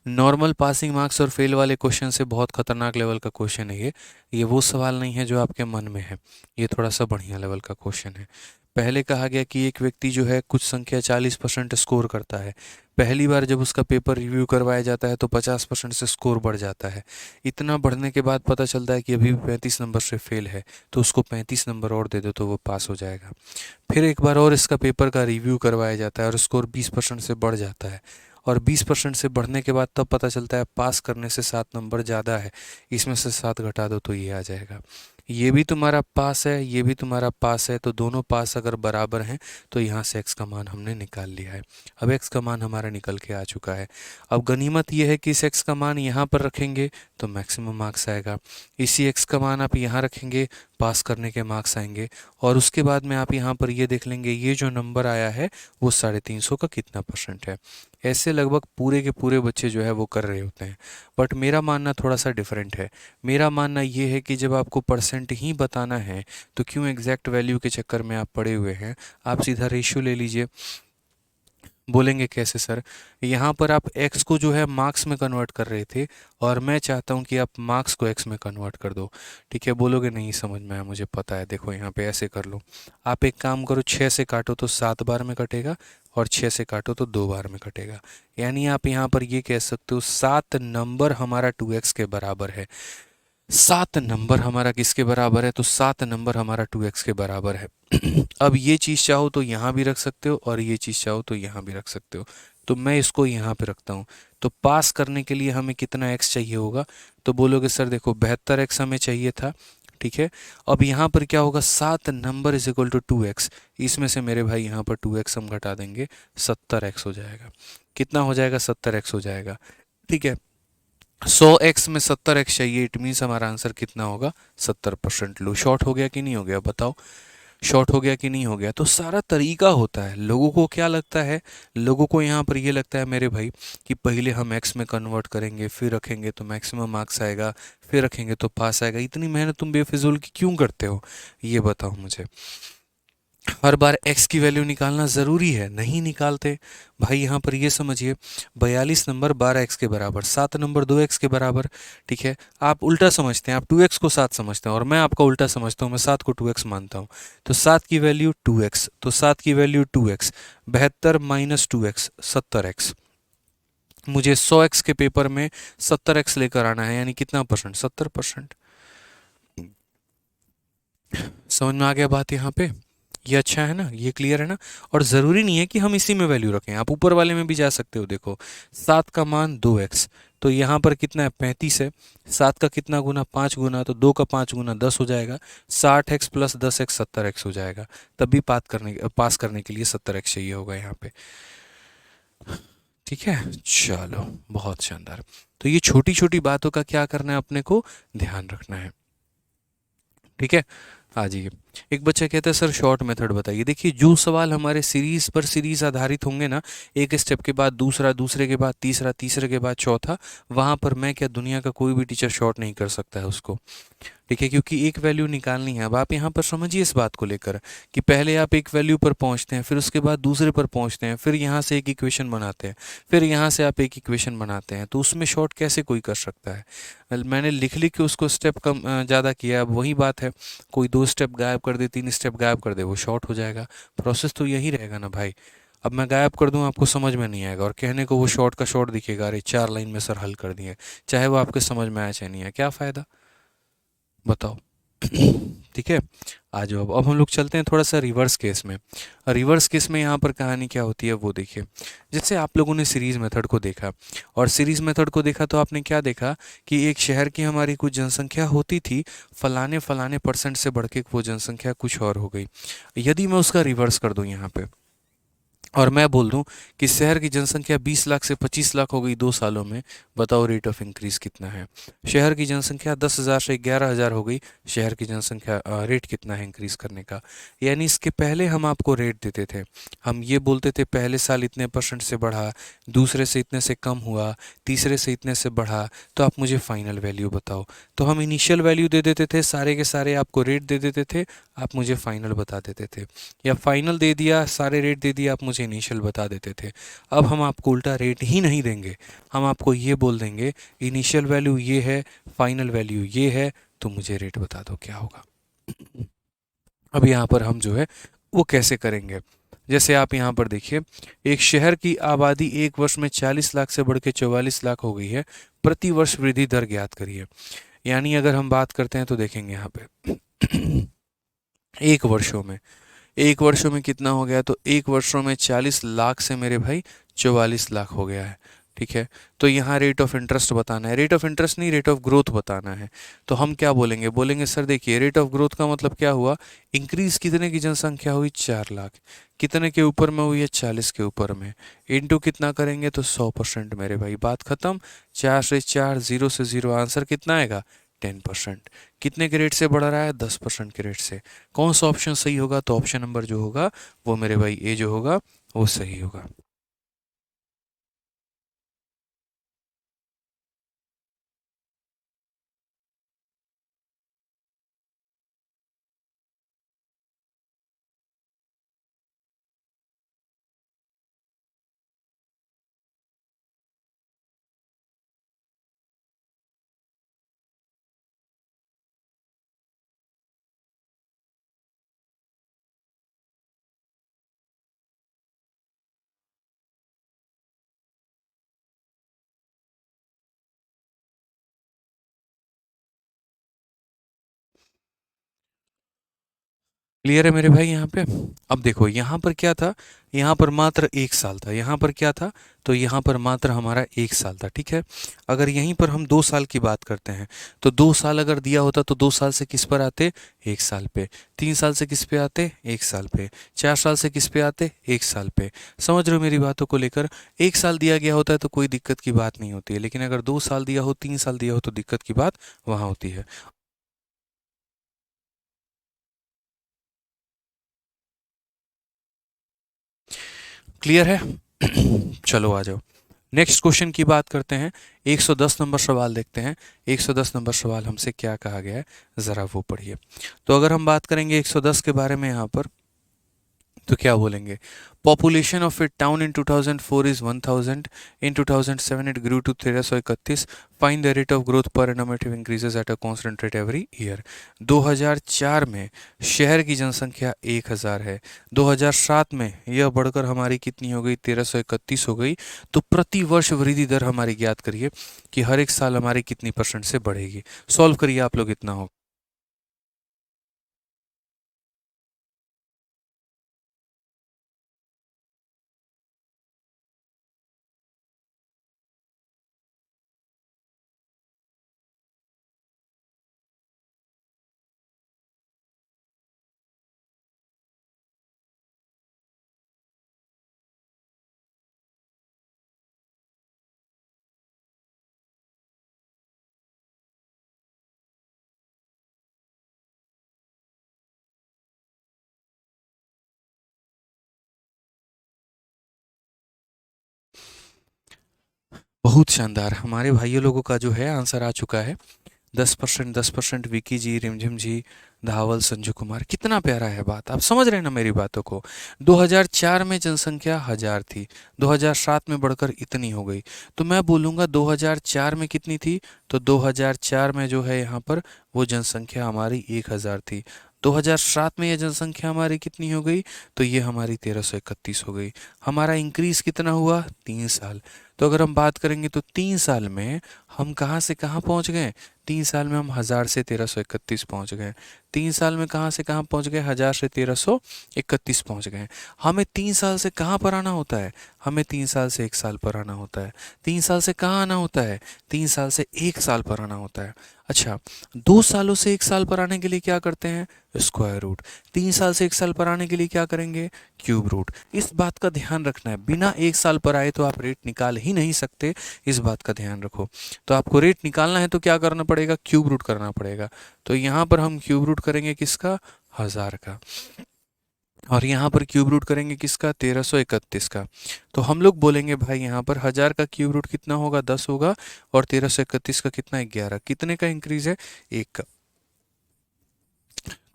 नॉर्मल पासिंग मार्क्स और फेल वाले क्वेश्चन से बहुत खतरनाक लेवल का क्वेश्चन है ये वो सवाल नहीं है जो आपके मन में है, ये थोड़ा सा बढ़िया लेवल का क्वेश्चन है। पहले कहा गया कि एक व्यक्ति जो है कुछ संख्या 40% स्कोर करता है, पहली बार जब उसका पेपर रिव्यू करवाया जाता है तो 50% से स्कोर बढ़ जाता है। इतना बढ़ने के बाद पता चलता है कि अभी भी 35 नंबर से फेल है, तो उसको 35 नंबर और दे दो तो वो पास हो जाएगा। फिर एक बार और इसका पेपर का रिव्यू करवाया जाता है और स्कोर 20% से बढ़ जाता है, और 20% से बढ़ने के बाद तब पता चलता है पास करने से 7 नंबर ज़्यादा है, इसमें से 7 घटा दो तो ये आ जाएगा। ये भी तुम्हारा पास है, ये भी तुम्हारा पास है, तो दोनों पास अगर बराबर हैं तो यहाँ से x का मान हमने निकाल लिया है। अब x का मान हमारा निकल के आ चुका है। अब गनीमत ये है कि इस x का मान यहाँ पर रखेंगे तो मैक्सिमम मार्क्स आएगा, इसी x का मान आप यहाँ रखेंगे, पास करने के मार्क्स आएंगे, और उसके बाद में आप यहाँ पर ये देख लेंगे ये जो नंबर आया है वो 350 का कितना परसेंट है। ऐसे लगभग पूरे के पूरे बच्चे जो है वो कर रहे होते हैं। बट मेरा मानना थोड़ा सा डिफरेंट है। मेरा मानना ये है कि जब आपको परसेंट ही बताना है तो क्यों एग्जैक्ट वैल्यू के चक्कर में आप पड़े हुए हैं, आप सीधा रेशियो ले लीजिए। बोलेंगे कैसे सर? यहाँ पर आप x को जो है मार्क्स में कन्वर्ट कर रहे थे, और मैं चाहता हूँ कि आप मार्क्स को x में कन्वर्ट कर दो। ठीक है, बोलोगे नहीं समझ में आया, मुझे पता है, देखो यहाँ पे ऐसे कर लो। आप एक काम करो, 6 से काटो तो 7 बार में कटेगा, और 6 से काटो तो 2 बार में कटेगा। यानी आप यहाँ पर ये कह सकते हो 7 नंबर हमारा 2x के बराबर है। 7 नंबर हमारा किसके बराबर है? तो 7 नंबर हमारा 2x के बराबर है। अब ये चीज़ चाहो तो यहाँ भी रख सकते हो और ये चीज़ चाहो तो यहाँ भी रख सकते हो। तो मैं इसको यहाँ पे रखता हूँ। तो पास करने के लिए हमें कितना x चाहिए होगा? तो बोलोगे सर देखो 72x हमें चाहिए था, ठीक है। अब यहाँ पर क्या होगा? 7 number is equal to 2x। इसमें से मेरे भाई यहाँ पर 2x हम घटा देंगे, 70x हो जाएगा। कितना हो जाएगा? 70x हो जाएगा, ठीक है। 100x में 70x चाहिए, इट मीन्स हमारा आंसर कितना होगा? 70%। लो, शॉर्ट हो गया कि नहीं हो गया? बताओ, शॉर्ट हो गया कि नहीं हो गया? तो सारा तरीका होता है। लोगों को क्या लगता है? लोगों को यहाँ पर ये लगता है मेरे भाई कि पहले हम x में कन्वर्ट करेंगे, फिर रखेंगे तो मैक्सिमम मार्क्स आएगा, फिर रखेंगे तो पास आएगा। इतनी मेहनत तुम बेफिजूल की क्यों करते हो? ये बताओ मुझे। हर बार x की वैल्यू निकालना ज़रूरी है? नहीं निकालते भाई। यहाँ पर ये समझिए, 42 नंबर 12x के बराबर, 7 नंबर 2x के बराबर, ठीक है। आप उल्टा समझते हैं, आप 2x को 7 समझते हैं और मैं आपका उल्टा समझता हूँ, मैं 7 को 2x मानता हूँ। तो 7 की वैल्यू 2x, तो 7 की value 2x, 72 minus 2x 70x। मुझे 100x के पेपर में 70x लेकर आना है, यानी कितना परसेंट? 70%। समझ में आ गया बात यहाँ पे? ये अच्छा है ना, ये क्लियर है ना? और ज़रूरी नहीं है कि हम इसी में वैल्यू रखें, आप ऊपर वाले में भी जा सकते हो। देखो 7 का मान 2x, तो यहाँ पर कितना है? 35 है। 7 का कितना गुना? 5 गुना, तो 2 का 5 गुना 10 हो जाएगा। 60x प्लस 10x 70x हो जाएगा। तब भी पास करने के लिए 70x चाहिए होगा यहाँ पे, ठीक है। चलो, बहुत शानदार। तो ये छोटी छोटी बातों का क्या करना है? अपने को ध्यान रखना है, ठीक है। आ जाइए। एक बच्चा कहता है सर शॉर्ट मेथड बताइए। देखिए, जो सवाल हमारे सीरीज पर सीरीज आधारित होंगे ना, एक स्टेप के बाद दूसरा, दूसरे के बाद तीसरा, तीसरे के बाद चौथा, वहां पर मैं क्या, दुनिया का कोई भी टीचर शॉर्ट नहीं कर सकता है उसको, ठीक है। क्योंकि एक वैल्यू निकालनी है। अब आप यहाँ पर समझिए इस बात को लेकर कि पहले आप एक वैल्यू पर पहुँचते हैं, फिर उसके बाद दूसरे पर पहुँचते हैं, फिर यहाँ से एक इक्वेशन बनाते हैं, फिर यहाँ से आप एक इक्वेशन बनाते हैं। तो उसमें शॉर्ट कैसे कोई कर सकता है? मैंने लिख लिख के उसको स्टेप कम ज़्यादा किया। अब वही बात है, कोई 2 स्टेप गायब कर दे, 3 स्टेप गायब कर दे, वो शॉर्ट हो जाएगा। प्रोसेस तो यही रहेगा ना भाई। अब मैं गायब कर दूं, आपको समझ में नहीं आएगा और कहने को वो शॉर्ट का शॉर्ट दिखेगा, अरे 4 लाइन में सर हल कर दिए, चाहे वो आपके समझ में आया चाहे नहीं आया, क्या फ़ायदा? बताओ। ठीक है। आ जाओ, अब हम लोग चलते हैं थोड़ा सा रिवर्स केस में। रिवर्स केस में यहाँ पर कहानी क्या होती है वो देखिए। जैसे आप लोगों ने सीरीज मेथड को देखा, और सीरीज मेथड को देखा तो आपने क्या देखा कि एक शहर की हमारी कुछ जनसंख्या होती थी, फलाने फलाने परसेंट से बढ़ के वो जनसंख्या कुछ और हो गई। यदि मैं उसका रिवर्स कर दूं यहाँ पे और मैं बोल दूं कि शहर की जनसंख्या 20 लाख से 25 लाख हो गई 2 सालों में, बताओ रेट ऑफ इंक्रीज कितना है? शहर की जनसंख्या 10,000 से 11,000 हो गई, शहर की जनसंख्या रेट कितना है इंक्रीज करने का? यानी इसके पहले हम आपको रेट देते थे, हम ये बोलते थे पहले साल इतने परसेंट से बढ़ा, दूसरे से इतने से कम हुआ, तीसरे से इतने से बढ़ा, तो आप मुझे फाइनल वैल्यू बताओ। तो हम इनिशियल वैल्यू दे देते थे, सारे के सारे आपको रेट दे देते थे, आप मुझे फाइनल बता देते थे। या फाइनल दे दिया, सारे रेट दे दिया, आप मुझे इनिशियल बता देते थे। अब हम आपको उल्टा रेट ही नहीं देंगे, हम आपको ये बोल देंगे इनिशियल वैल्यू ये है, फाइनल वैल्यू ये है, तो मुझे रेट बता दो क्या होगा। अब यहाँ पर हम जो है वो कैसे करेंगे? जैसे आप यहाँ पर देखिए, एक शहर की आबादी एक वर्ष में 40 लाख से बढ़ के 44 लाख हो गई है, प्रति वर्ष वृद्धि दर ज्ञात करिए। यानी अगर हम बात करते हैं तो देखेंगे यहाँ पे एक वर्षों में, एक वर्षों में कितना हो गया? तो एक वर्षों में 40 लाख से मेरे भाई 44 लाख हो गया है, ठीक है। तो यहाँ रेट ऑफ इंटरेस्ट बताना है, रेट ऑफ इंटरेस्ट नहीं, रेट ऑफ ग्रोथ बताना है। तो हम क्या बोलेंगे? बोलेंगे सर देखिए, रेट ऑफ ग्रोथ का मतलब क्या हुआ? इंक्रीज कितने की जनसंख्या हुई? 4 लाख। कितने के ऊपर में हुई है? 40 के ऊपर में। इनटू कितना करेंगे? तो 100% मेरे भाई, बात खत्म। 4 से 4, 0 से 0, आंसर कितना आएगा? 10%। कितने के रेट से बढ़ रहा है? 10% के रेट से। कौन सा ऑप्शन सही होगा? तो ऑप्शन नंबर जो होगा वो मेरे भाई ए जो होगा वो सही होगा। क्लियर है मेरे भाई यहाँ पे? अब देखो यहाँ पर क्या था, यहाँ पर मात्र 1 साल था, यहाँ पर क्या था, तो यहाँ पर मात्र हमारा 1 साल था, ठीक है। अगर यहीं पर हम 2 साल की बात करते हैं, तो 2 साल अगर दिया होता तो 2 साल से किस पर आते, 1 साल पे। 3 साल से किस पे आते, 1 साल पे। 4 साल से किस पे आते, 1 साल पे। समझ रहे हो मेरी बातों को लेकर? 1 साल दिया गया होता है तो कोई दिक्कत की बात नहीं होती है, लेकिन अगर 2 साल दिया हो, 3 साल दिया हो, तो दिक्कत की बात वहाँ होती है। क्लियर है? चलो आ जाओ, नेक्स्ट क्वेश्चन की बात करते हैं। 110 नंबर सवाल देखते हैं। 110 नंबर सवाल हमसे क्या कहा गया है, ज़रा वो पढ़िए। तो अगर हम बात करेंगे 110 के बारे में यहाँ पर, तो क्या बोलेंगे? Population of a town in 2004 is 1000, in 2007 it grew to 1331, find the rate of growth per annum it increases at a constant rate every year. 2004 में शहर की जनसंख्या 1000 है, 2007 में यह बढ़कर हमारी कितनी हो गई, 1331 हो गई। तो प्रति वर्ष वृद्धि दर हमारी ज्ञात करिए कि हर एक साल हमारी कितनी परसेंट से बढ़ेगी। सॉल्व करिए आप लोग, इतना हो। बहुत शानदार, हमारे भाइयों लोगों का जो है आंसर आ चुका है। 10%, 10%, विकी जी, रिमझिम जी, धावल, संजू कुमार। कितना प्यारा है बात, आप समझ रहे हैं ना मेरी बातों को? 2004 में जनसंख्या 1000 थी, 2007 में बढ़कर इतनी हो गई। तो मैं बोलूँगा 2004 में कितनी थी, तो 2004 में जो है यहाँ पर वो जनसंख्या हमारी 1000 थी। 2007 में ये जनसंख्या हमारी कितनी हो गई, तो ये हमारी 1331 हो गई। हमारा इंक्रीज कितना हुआ, 3 साल। तो अगर हम बात करेंगे तो 3 साल में हम कहाँ से कहाँ पहुँच गए, 3 साल में हम 1000 से 1331 पहुँच गए। 3 साल में कहाँ से कहाँ पहुँच गए, 1000 से 1331 पहुँच गए। हमें 3 साल से कहाँ पर आना होता है, हमें 3 साल से 1 साल पर आना होता है। 3 साल से कहाँ आना होता है, 3 साल से 1 साल पर आना होता है। अच्छा, 2 सालों से 1 साल पर आने के लिए क्या करते हैं, स्क्वायर रूट। 3 साल से 1 साल पर आने के लिए क्या करेंगे, क्यूब रूट। इस बात का ध्यान रखना है, बिना 1 साल पर आए तो आप रेट निकाल ही नहीं सकते, इस बात का ध्यान रखो। तो आपको रेट निकालना है तो क्या करना पड़ेगा, क्यूब रूट करना पड़ेगा। तो यहाँ पर हम क्यूब रूट करेंगे किसका, 1000 का। और यहाँ पर क्यूब रूट करेंगे किसका, 1331 का। तो हम लोग बोलेंगे भाई यहाँ पर 1000 का क्यूब रूट कितना होगा, 10 होगा। और 1331 का कितना, 11। कितने का इंक्रीज है, 1 का।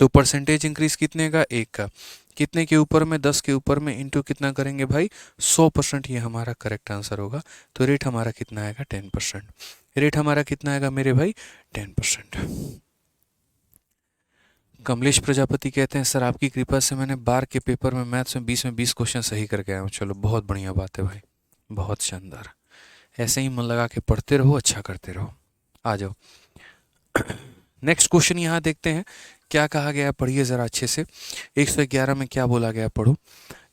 तो परसेंटेज इंक्रीज कितने का, 1 का। कितने के ऊपर में, 10 के ऊपर में इंटू कितना करेंगे भाई, 100%। ये हमारा करेक्ट आंसर होगा। तो रेट हमारा कितना आएगा, 10%। रेट हमारा कितना आएगा मेरे भाई, 10%। कमलेश प्रजापति कहते हैं सर आपकी कृपा से मैंने बार के पेपर में मैथ्स में 20 क्वेश्चन सही करके आया हूँ। चलो बहुत बढ़िया बात है भाई, बहुत शानदार। ऐसे ही मन लगा के पढ़ते रहो, अच्छा करते रहो। आ जाओ, नेक्स्ट क्वेश्चन यहाँ देखते हैं क्या कहा गया है, पढ़िए ज़रा अच्छे से। 111 में क्या बोला गया है, पढ़ो।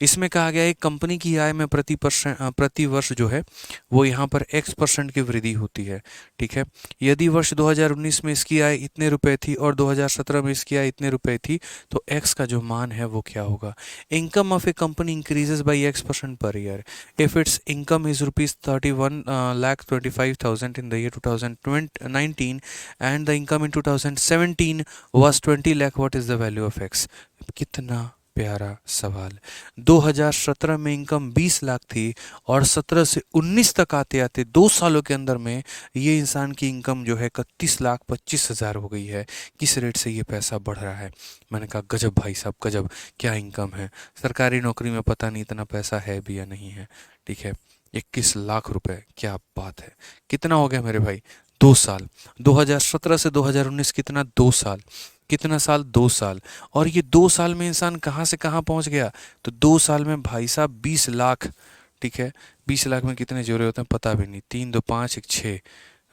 इसमें कहा गया है कंपनी की आय में प्रति वर्ष जो है वो यहाँ पर x% की वृद्धि होती है, ठीक है। यदि वर्ष 2019 में इसकी आय इतने रुपए थी और 2017 में इसकी आय इतने रुपए थी, तो x का जो मान है वो क्या होगा। Income of A company increases by x% per year if it's income is ₹31,25,000 in the year 2019 and the income in 2017 was 20 lakh, what is the value of x। कितना प्यारा सवाल। 2017 में इनकम 20 लाख थी और 17 से 19 तक आते आते 2 सालों के अंदर में ये इंसान की इनकम जो है 31,25,000 हो गई है। किस रेट से ये पैसा बढ़ रहा है। मैंने कहा गजब भाई साहब, गजब, क्या इनकम है। सरकारी नौकरी में पता नहीं इतना पैसा है भी या नहीं है, ठीक है। 21 लाख रुपए, क्या बात है। कितना हो गया मेरे भाई, 2 साल। 2017 से 2019 कितना, 2 साल। कितना साल, 2 साल। और ये 2 साल में इंसान कहाँ से कहाँ पहुँच गया, तो 2 साल में भाई साहब 20 लाख, ठीक है। 20 लाख में कितने जोड़े होते हैं पता भी नहीं, 3 2 5 1 6,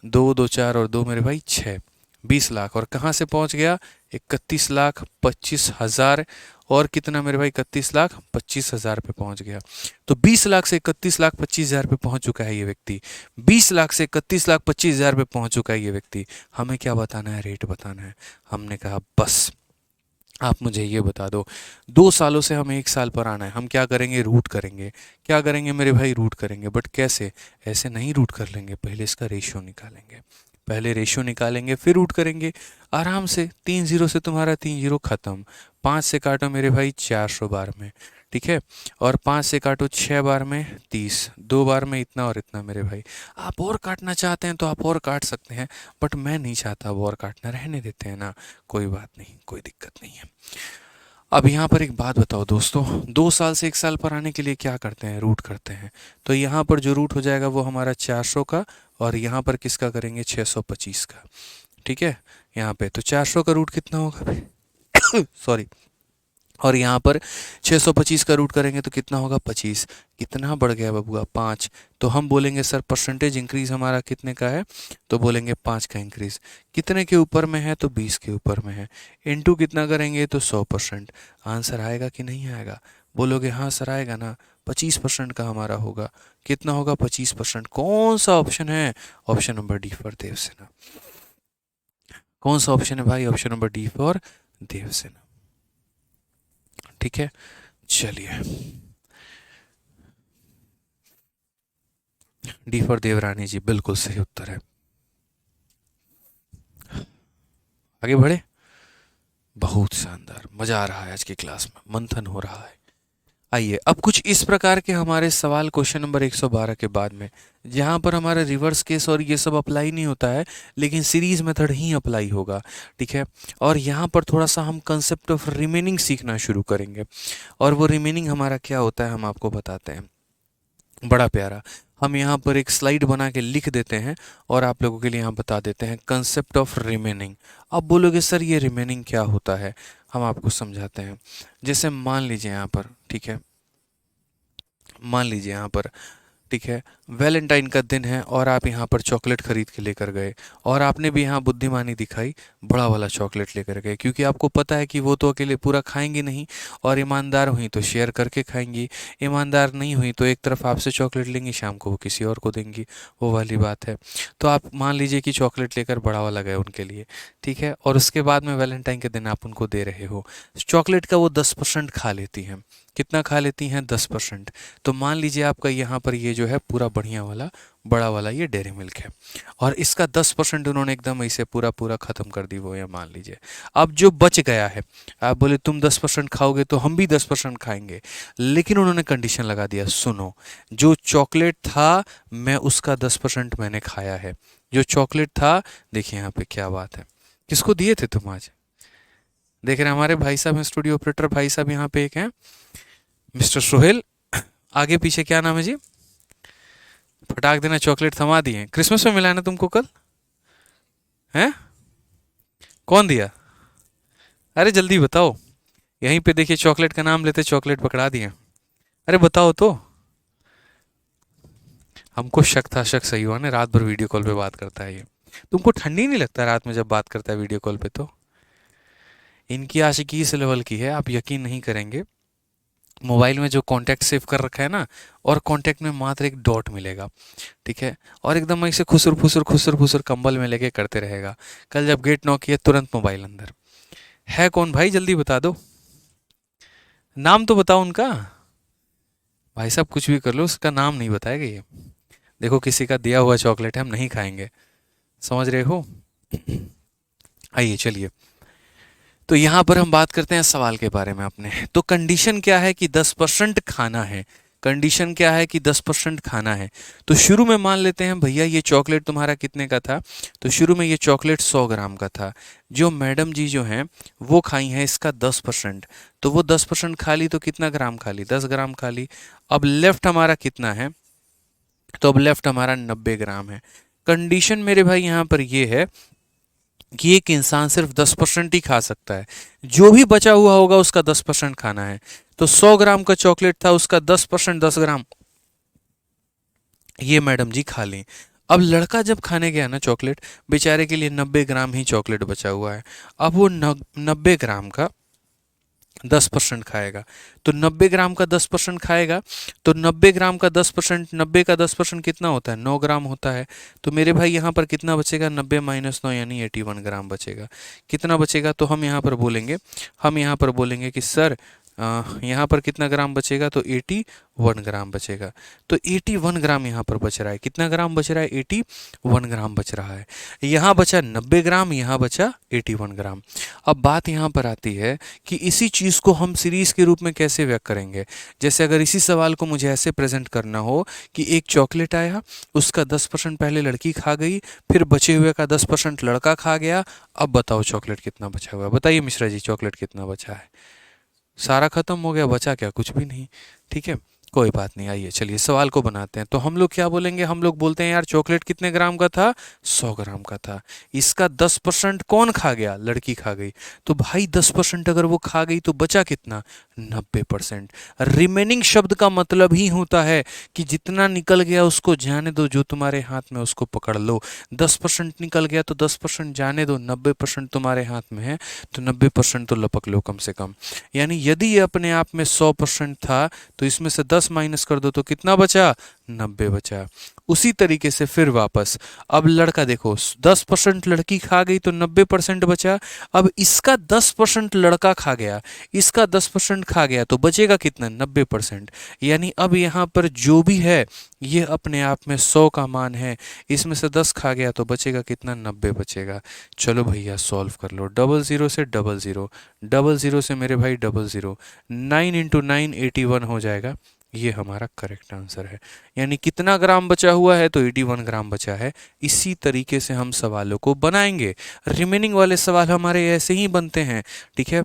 2 2 4 और 2 मेरे भाई 6। 20 लाख और कहाँ से पहुँच गया, 31,25,000 और कितना मेरे भाई, 31,25,000 पे पहुंच गया। तो 20 लाख से 31,25,000 पे पहुंच चुका है ये व्यक्ति। 20 लाख से 31,25,000 पे पहुंच चुका है ये व्यक्ति। हमें क्या बताना है, रेट बताना है। हमने कहा बस आप मुझे ये बता दो, 2 सालों से हमें 1 साल पर आना है, हम क्या करेंगे, रूट करेंगे। क्या करेंगे मेरे भाई, रूट करेंगे। बट कैसे, ऐसे नहीं रूट कर लेंगे, पहले इसका रेशियो निकालेंगे। पहले रेशियो निकालेंगे फिर रूट करेंगे आराम से। 3 0 से तुम्हारा 3 0 खत्म। 5 से काटो मेरे भाई 400 बार में, ठीक है। और 5 से काटो 6 बार में 30, 2 बार में इतना और इतना मेरे भाई। आप और काटना चाहते हैं तो आप और काट सकते हैं, बट मैं नहीं चाहता अब और काटना, रहने देते हैं ना। कोई बात नहीं, कोई दिक्कत नहीं है। अब यहाँ पर एक बात बताओ दोस्तों, 2 साल से 1 साल पर आने के लिए क्या करते हैं, रूट करते हैं। तो यहाँ पर जो रूट हो जाएगा वो हमारा 400 का, और यहाँ पर किसका करेंगे, 625 का, ठीक है। यहाँ पे तो 400 का रूट कितना होगा सॉरी, और यहाँ पर 625 का रूट करेंगे तो कितना होगा, 25। कितना बढ़ गया बबुआ, 5। तो हम बोलेंगे सर परसेंटेज इंक्रीज हमारा कितने का है, तो बोलेंगे 5 का इंक्रीज। कितने के ऊपर में है, तो 20 के ऊपर में है। इनटू कितना करेंगे, तो 100%। आंसर आएगा कि नहीं आएगा, बोलोगे हाँ सर आएगा ना। 25% का हमारा होगा। कितना होगा, 25%। कौन सा ऑप्शन है, option number D for Devsena. कौन सा ऑप्शन है भाई, option number D for Devsena, ठीक है। चलिए, डी फॉर देवरानी जी बिल्कुल सही उत्तर है। आगे बढ़े, बहुत शानदार, मजा आ रहा है आज की क्लास में, मंथन हो रहा है। आइए अब कुछ इस प्रकार के हमारे सवाल क्वेश्चन नंबर 112 के बाद में, जहाँ पर हमारा रिवर्स केस और ये सब अप्लाई नहीं होता है, लेकिन सीरीज मेथड ही अप्लाई होगा, ठीक है। और यहाँ पर थोड़ा सा हम कंसेप्ट ऑफ रिमेनिंग सीखना शुरू करेंगे, और वो रिमेनिंग हमारा क्या होता है हम आपको बताते हैं। बड़ा प्यारा, हम यहाँ पर एक स्लाइड बना के लिख देते हैं और आप लोगों के लिए यहाँ बता देते हैं कंसेप्ट ऑफ रिमेनिंग। अब बोलोगे सर ये रिमेनिंग क्या होता है, हम आपको समझाते हैं। जैसे मान लीजिए यहाँ पर, ठीक है, मान लीजिए यहाँ पर, ठीक है, वैलेंटाइन का दिन है और आप यहाँ पर चॉकलेट खरीद के लेकर गए, और आपने भी यहाँ बुद्धिमानी दिखाई, बड़ा वाला चॉकलेट लेकर गए, क्योंकि आपको पता है कि वो तो अकेले पूरा खाएंगी नहीं, और ईमानदार हुई तो शेयर करके खाएंगी, ईमानदार नहीं हुई तो एक तरफ आपसे चॉकलेट लेंगी, शाम को वो किसी और को देंगी, वो वाली बात है। तो आप मान लीजिए कि चॉकलेट लेकर बड़ा वाला गए उनके लिए, ठीक है, और उसके बाद में वैलेंटाइन के दिन आप उनको दे रहे हो। चॉकलेट का वो 10% खा लेती हैं। कितना खा लेती हैं, 10%। तो मान लीजिए आपका यहाँ पर ये जो है पूरा बढ़िया वाला बड़ा वाला ये डेयरी मिल्क है, और इसका 10% उन्होंने एकदम ऐसे पूरा पूरा ख़त्म कर दी वो, ये मान लीजिए। अब जो बच गया है, आप बोले तुम 10% खाओगे तो हम भी 10% खाएंगे, लेकिन उन्होंने कंडीशन लगा दिया, सुनो, जो चॉकलेट था मैं उसका 10% मैंने खाया है। जो चॉकलेट था, देखिए यहाँ पे क्या बात है, किसको दिए थे तुम आज, देख रहे हैं हमारे भाई साहब हैं, स्टूडियो ऑपरेटर भाई साहब यहाँ पे एक हैं, मिस्टर सोहेल। आगे पीछे क्या नाम है जी, फटाक देना, चॉकलेट थमा दिए, क्रिसमस में मिला है ना तुमको कल, हैं, कौन दिया, अरे जल्दी बताओ। यहीं पे देखिए चॉकलेट का नाम लेते चॉकलेट पकड़ा दिए, अरे बताओ तो। हमको शक था, शक सही हुआ ना, रात भर वीडियो कॉल पे बात करता है ये। तुमको ठंडी नहीं लगता रात में जब बात करता है वीडियो कॉल पे, तो इनकी आशिकी इस लेवल की है, आप यकीन नहीं करेंगे। मोबाइल में जो कांटेक्ट सेव कर रखा है ना, और कांटेक्ट में मात्र एक डॉट मिलेगा, ठीक है, और एकदम ऐसे खुसर खुसर कंबल में लेके करते रहेगा। कल जब गेट नॉक किया तुरंत मोबाइल अंदर। है कौन भाई, जल्दी बता दो, नाम तो बताओ उनका। भाई साहब कुछ भी कर लो, उसका नाम नहीं बताएगा ये। देखो किसी का दिया हुआ चॉकलेट है, हम नहीं खाएंगे, समझ रहे हो। आइए चलिए, तो यहाँ पर हम बात करते हैं सवाल के बारे में अपने। तो कंडीशन क्या है कि 10% खाना है, कंडीशन क्या है कि 10% खाना है। तो शुरू में मान लेते हैं भैया ये चॉकलेट तुम्हारा कितने का था, तो शुरू में ये चॉकलेट 100 ग्राम का था, जो मैडम जी जो हैं वो खाई हैं इसका 10%, तो वो 10% खा ली, तो कितना ग्राम खा ली, 10 ग्राम खा ली। अब लेफ्ट हमारा कितना है, तो अब लेफ्ट हमारा 90 ग्राम है। कंडीशन मेरे भाई यहाँ पर ये है कि एक इंसान सिर्फ 10% ही खा सकता है, जो भी बचा हुआ होगा उसका 10% खाना है। तो 100 ग्राम का चॉकलेट था, उसका 10% 10 ग्राम ये मैडम जी खा लें। अब लड़का जब खाने गया ना चॉकलेट, बेचारे के लिए 90 ग्राम ही चॉकलेट बचा हुआ है। अब वो 90 ग्राम का 10% खाएगा। तो 90 ग्राम का 10% खाएगा, तो 90 ग्राम का 10%, 90 का 10% कितना होता है, 9 ग्राम होता है। तो मेरे भाई यहाँ पर कितना बचेगा, 90 - 9 यानी 81 ग्राम बचेगा। कितना बचेगा, तो हम यहाँ पर बोलेंगे कि सर यहाँ पर कितना ग्राम बचेगा, तो 81 ग्राम बचेगा। तो 81 ग्राम यहाँ पर बच रहा है। कितना ग्राम बच रहा है, 81 ग्राम बच रहा है। यहाँ बचा 90 ग्राम, यहाँ बचा 81 ग्राम। अब बात यहाँ पर आती है कि इसी चीज़ को हम सीरीज के रूप में कैसे व्यक्त करेंगे। जैसे अगर इसी सवाल को मुझे ऐसे प्रेजेंट करना हो कि एक चॉकलेट आया, उसका 10% पहले लड़की खा गई, फिर बचे हुए का 10% लड़का खा गया। अब बताओ चॉकलेट कितना बचा हुआ है, बताइए मिश्रा जी, चॉकलेट कितना बचा है। सारा खत्म हो गया, बचा क्या, कुछ भी नहीं। ठीक है, कोई बात नहीं, आइए चलिए सवाल को बनाते हैं। तो हम लोग क्या बोलेंगे, हम लोग बोलते हैं यार चॉकलेट कितने ग्राम का था, 100 ग्राम का था। इसका 10% कौन खा गया, लड़की खा गई। तो भाई 10% अगर वो खा गई तो बचा कितना, 90%। रिमेनिंग शब्द का मतलब ही होता है कि जितना निकल गया उसको जाने दो, जो तुम्हारे हाथ में उसको पकड़ लो। 10% निकल गया तो 10% जाने दो, 90% तुम्हारे हाथ में है तो 90% तो लपक लो कम से कम। यानी यदि ये अपने आप में 100% था तो इसमें से 10 माइनस कर दो तो कितना बचा, 90 बचा। उसी तरीके से फिर वापस, अब लड़का देखो 10% लड़की खा गई तो 90% बचा। अब इसका 10% लड़का खा गया, इसका 10% खा गया तो बचेगा कितना, 90%। यानी अब यहाँ पर जो भी है ये अपने आप में 100 का मान है। इसमें से 10 खा गया तो बचेगा कितना, 90 बचेगा। चलो भैया सॉल्व कर लो। 00 से 00, 00 से मेरे भाई 00, 9 × 9 81 हो जाएगा। ये हमारा करेक्ट आंसर है। यानी कितना ग्राम बचा हुआ है, तो 81 ग्राम बचा है। इसी तरीके से हम सवालों को बनाएंगे। रिमेनिंग वाले सवाल हमारे ऐसे ही बनते हैं। ठीक है,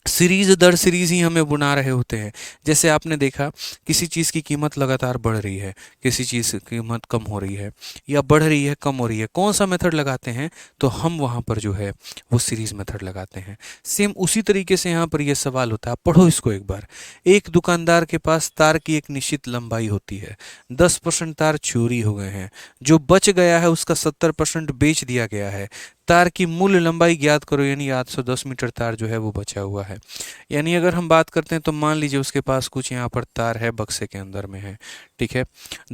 सीरीज दर सीरीज ही हमें बुना रहे होते हैं। जैसे आपने देखा किसी चीज़ की कीमत लगातार बढ़ रही है, किसी चीज़ की कीमत कम हो रही है, या बढ़ रही है कम हो रही है, कौन सा मेथड लगाते हैं, तो हम वहाँ पर जो है वो सीरीज मेथड लगाते हैं। सेम उसी तरीके से यहाँ पर यह सवाल होता है। पढ़ो इसको एक बार। एक दुकानदार के पास तार की एक निश्चित लंबाई होती है। 10% तार चोरी हो गए हैं, जो बच गया है उसका 70% बेच दिया गया है। तार की मूल लंबाई ज्ञात करो, यानी 810 मीटर तार जो है वो बचा हुआ है। यानी अगर हम बात करते हैं तो मान लीजिए उसके पास कुछ यहाँ पर तार है, बक्से के अंदर में है। ठीक है,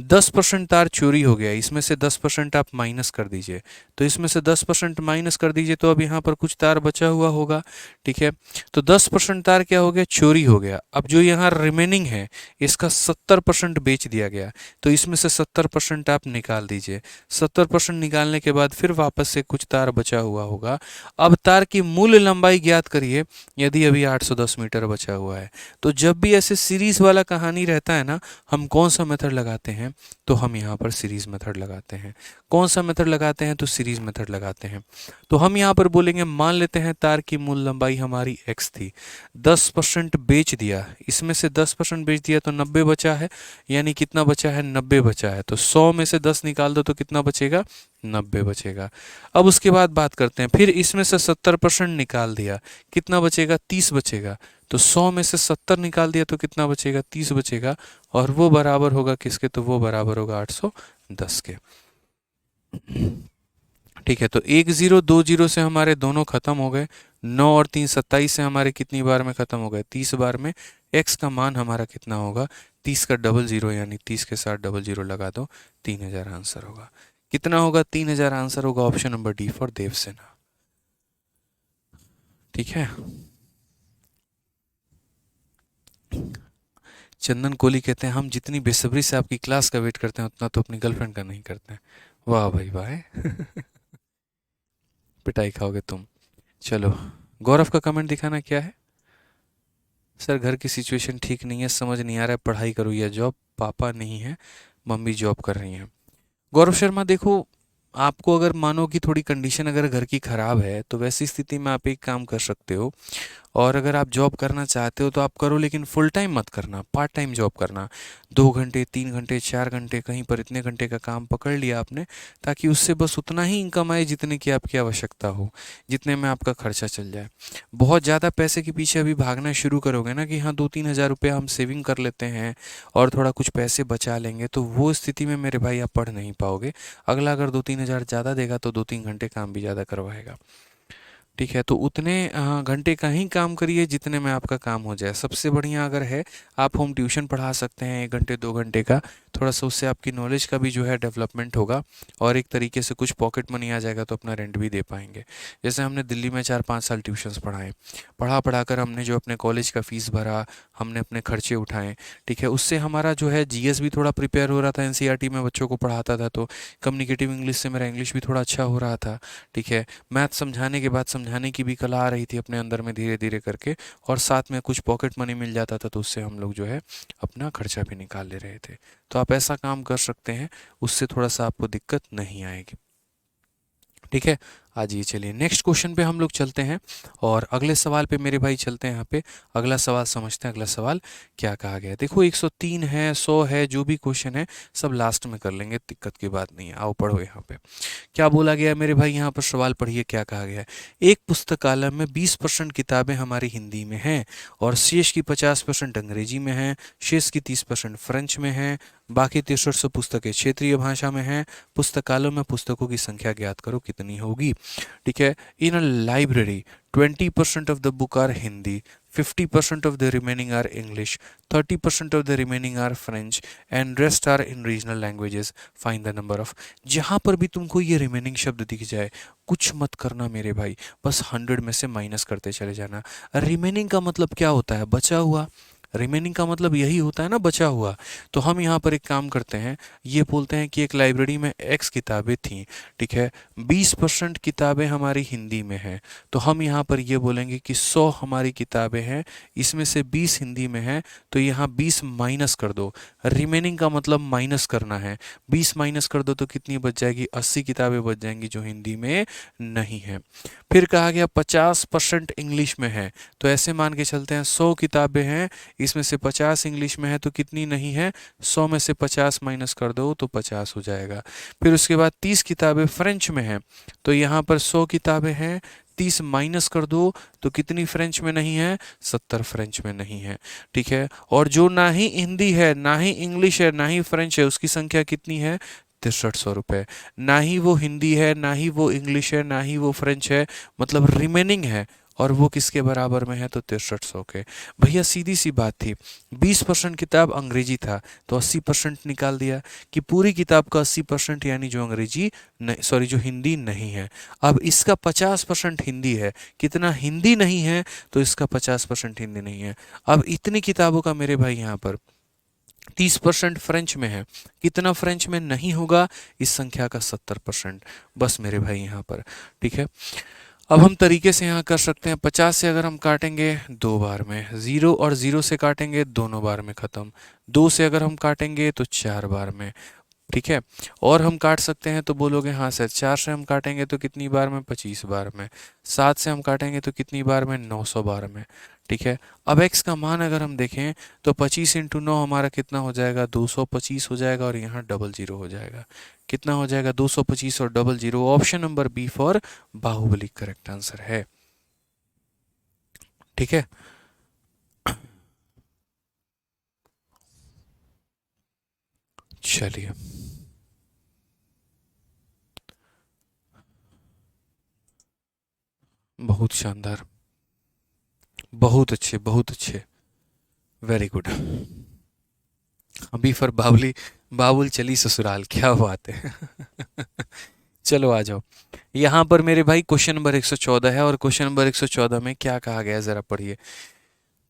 10% तार चोरी हो गया, इसमें से 10% आप माइनस कर दीजिए। तो इसमें से 10% माइनस कर दीजिए तो अब यहाँ पर कुछ तार बचा हुआ होगा। ठीक है, तो 10% तार क्या हो गया, चोरी हो गया। अब जो यहाँ रिमेनिंग है इसका 70% बेच दिया गया, तो इसमें से 70% आप निकाल दीजिए। 70% निकालने के बाद फिर वापस से कुछ तार बचा हुआ होगा। अब तार की मूल लंबाई ज्ञात करिए, यदि अभी 810 मीटर बचा हुआ है। तो जब भी ऐसे सीरीज वाला कहानी रहता है ना, हम कौन सा मेथड लगाते हैं, तो हम यहाँ पर सीरीज मेथड लगाते हैं। कौन सा मेथड लगाते हैं, तो सीरीज मेथड लगाते हैं। तो हम यहाँ पर बोलेंगे, मान लेते हैं तार की मूल लंबाई हमारी x थी, 10% बेच दिया, इसमें से 10% बेच दिया तो 90 बचा है। यानी कितना बचा है, 90 बचा है। तो 100 में से 10 निकाल दो तो कितना बचेगा, 90 बचेगा। अब उसके बाद बात करते हैं, फिर इसमें से 70% निकाल दिया, कितना बचेगा, 30 बचेगा। तो 100 में से 70 निकाल दिया तो कितना बचेगा, 30 बचेगा। और वो बराबर होगा किसके, तो वो बराबर होगा 810 के। ठीक है, तो 1 0 2 0 से हमारे दोनों खत्म हो गए। 9 और 3 27 से हमारे कितनी बार में खत्म हो गए, 30 बार में। x का मान हमारा कितना होगा, 30 का 00, यानी 30 के साथ 00 लगा दो, 3000 आंसर होगा। कितना होगा, 3000 आंसर होगा। Option number D for Devsena. ठीक है, चंदन कोहली कहते हैं, हम जितनी बेसब्री से आपकी क्लास का वेट करते हैं उतना तो अपनी गर्लफ्रेंड का नहीं करते हैं। वाह भाई वाह। पिटाई खाओगे तुम। चलो, गौरव का कमेंट दिखाना क्या है। सर घर की सिचुएशन ठीक नहीं है, समझ नहीं आ रहा है पढ़ाई करूँ या जॉब, पापा नहीं है, मम्मी जॉब कर रही हैं। गौरव शर्मा देखो, आपको अगर मानो कि थोड़ी कंडीशन अगर घर की ख़राब है तो वैसी स्थिति में आप एक काम कर सकते हो। और अगर आप जॉब करना चाहते हो तो आप करो, लेकिन फुल टाइम मत करना, पार्ट टाइम जॉब करना। 2 घंटे, 3 घंटे, 4 घंटे कहीं पर इतने घंटे का काम पकड़ लिया आपने, ताकि उससे बस उतना ही इनकम आए जितने की आपकी आवश्यकता हो, जितने में आपका खर्चा चल जाए। बहुत ज़्यादा पैसे के पीछे अभी भागना शुरू करोगे ना, कि हाँ 2-3 हज़ार रुपये हम सेविंग कर लेते हैं और थोड़ा कुछ पैसे बचा लेंगे, तो वो स्थिति में मेरे भाई आप पढ़ नहीं पाओगे। अगला अगर 2-3 हज़ार ज़्यादा देगा तो 2-3 घंटे काम भी ज़्यादा करवाएगा। ठीक है, तो उतने घंटे का ही काम करिए जितने में आपका काम हो जाए। सबसे बढ़िया अगर है, आप होम ट्यूशन पढ़ा सकते हैं 1 घंटे 2 घंटे का। थोड़ा सा उससे आपकी नॉलेज का भी जो है डेवलपमेंट होगा, और एक तरीके से कुछ पॉकेट मनी आ जाएगा, तो अपना रेंट भी दे पाएंगे। जैसे हमने दिल्ली में 4-5 साल ट्यूशन्स पढ़ाए, पढ़ा पढ़ा कर हमने जो अपने कॉलेज का फ़ीस भरा, हमने अपने खर्चे उठाए। ठीक है, उससे हमारा जो है जीएस भी थोड़ा प्रिपेयर हो रहा था। एनसीईआरटी में बच्चों को पढ़ाता था, तो कम्युनिकेटिव इंग्लिश से मेरा इंग्लिश भी थोड़ा अच्छा हो रहा था। ठीक है, मैथ समझाने के बाद समझाने की भी कला आ रही थी अपने अंदर में धीरे धीरे करके, और साथ में कुछ पॉकेट मनी मिल जाता था, तो उससे हम लोग जो है अपना खर्चा भी निकाल ले रहे थे। तो आप ऐसा काम कर सकते हैं, उससे थोड़ा सा आपको दिक्कत नहीं आएगी। ठीक है, आज ये चलिए नेक्स्ट क्वेश्चन पे हम लोग चलते हैं, और अगले सवाल पे मेरे भाई चलते हैं। यहाँ पे अगला सवाल समझते हैं, अगला सवाल क्या कहा गया है। देखो 103 है, 100 है, जो भी क्वेश्चन है सब लास्ट में कर लेंगे, दिक्कत की बात नहीं है। आओ पढ़ो यहाँ पे क्या बोला गया है मेरे भाई। यहाँ पर सवाल पढ़िए क्या कहा गया है। एक पुस्तकालय में 20% किताबें हमारी हिंदी में हैं, और शेष की 50% अंग्रेजी में हैं, शेष की 30% फ्रेंच में हैं, बाकी 6300 पुस्तकें क्षेत्रीय भाषा में हैं। पुस्तकालयों में पुस्तकों की संख्या ज्ञात करो कितनी होगी। ठीक है, इन a library 20% of the book are Hindi, 50% of the remaining are English, 30% of the remaining are French, and rest are in regional languages. Find the number of। जहाँ पर भी तुमको ये रिमेनिंग शब्द दिख जाए, कुछ मत करना मेरे भाई, बस 100 में से माइनस करते चले जाना। रिमेनिंग का मतलब क्या होता है? बचा हुआ। रिमेनिंग का मतलब यही होता है ना, बचा हुआ। तो हम यहाँ पर एक काम करते हैं, ये बोलते हैं कि एक लाइब्रेरी में एक्स किताबें थीं। ठीक है, 20% किताबें हमारी हिंदी में हैं, तो हम यहाँ पर ये बोलेंगे कि 100 हमारी किताबें हैं, इसमें से 20 हिंदी में हैं, तो यहाँ 20 माइनस कर दो। रिमेनिंग का मतलब माइनस करना है। 20 माइनस कर दो तो कितनी बच जाएगी? 80 किताबें बच जाएंगी जो हिंदी में नहीं है। फिर कहा गया 50% इंग्लिश में है, तो ऐसे मान के चलते हैं 100 किताबें हैं, इसमें से 50 इंग्लिश में है, तो कितनी नहीं है? 100 में से 50 माइनस कर दो तो 50 हो जाएगा। फिर उसके बाद 30 किताबें फ्रेंच में हैं, तो यहाँ पर 100 किताबें हैं, 30 माइनस कर दो तो कितनी फ्रेंच में नहीं है? 70 फ्रेंच में नहीं है। ठीक है, और जो ना ही हिंदी है, ना ही इंग्लिश है, ना ही फ्रेंच है, उसकी संख्या कितनी है? 6300 रुपये। ना ही वो हिंदी है, ना ही वो इंग्लिश है, ना ही वो फ्रेंच है, मतलब रिमेनिंग है, और वो किसके बराबर में है? तो 6300 के। भैया सीधी सी बात थी, 20% किताब अंग्रेजी था, तो 80% निकाल दिया, कि पूरी किताब का 80% यानी जो अंग्रेजी नहीं, सॉरी जो हिंदी नहीं है। अब इसका 50% हिंदी है, कितना हिंदी नहीं है? तो इसका 50% हिंदी नहीं है। अब इतनी किताबों का मेरे भाई यहाँ पर 30% फ्रेंच में है, कितना फ्रेंच में नहीं होगा? इस संख्या का 70%। बस मेरे भाई यहाँ पर। ठीक है, अब हम तरीके से यहाँ कर सकते हैं। 50 से अगर हम काटेंगे 2 बार में, 0 और 0 से काटेंगे दोनों बार में ख़त्म, 2 से अगर हम काटेंगे तो 4 बार में। ठीक है, और हम काट सकते हैं तो बोलोगे हाँ सर, 4 से हम काटेंगे तो कितनी बार में? 25 बार में। 7 से हम काटेंगे तो कितनी बार में? 900 बार में। ठीक है, अब x का मान अगर हम देखें तो 25 इंटू 9 हमारा कितना हो जाएगा? 225 हो जाएगा, और यहाँ डबल जीरो हो जाएगा। कितना हो जाएगा? 225 और double zero. Option number B for Baahubali correct answer है। ठीक है, चलिए बहुत शानदार, बहुत अच्छे, बहुत अच्छे, वेरी गुड। अभी फिर बावली, बाबुल चली ससुराल, क्या बात है। चलो आ जाओ। यहाँ पर मेरे भाई क्वेश्चन नंबर 114 है, और क्वेश्चन नंबर 114 में क्या कहा गया है जरा पढ़िए।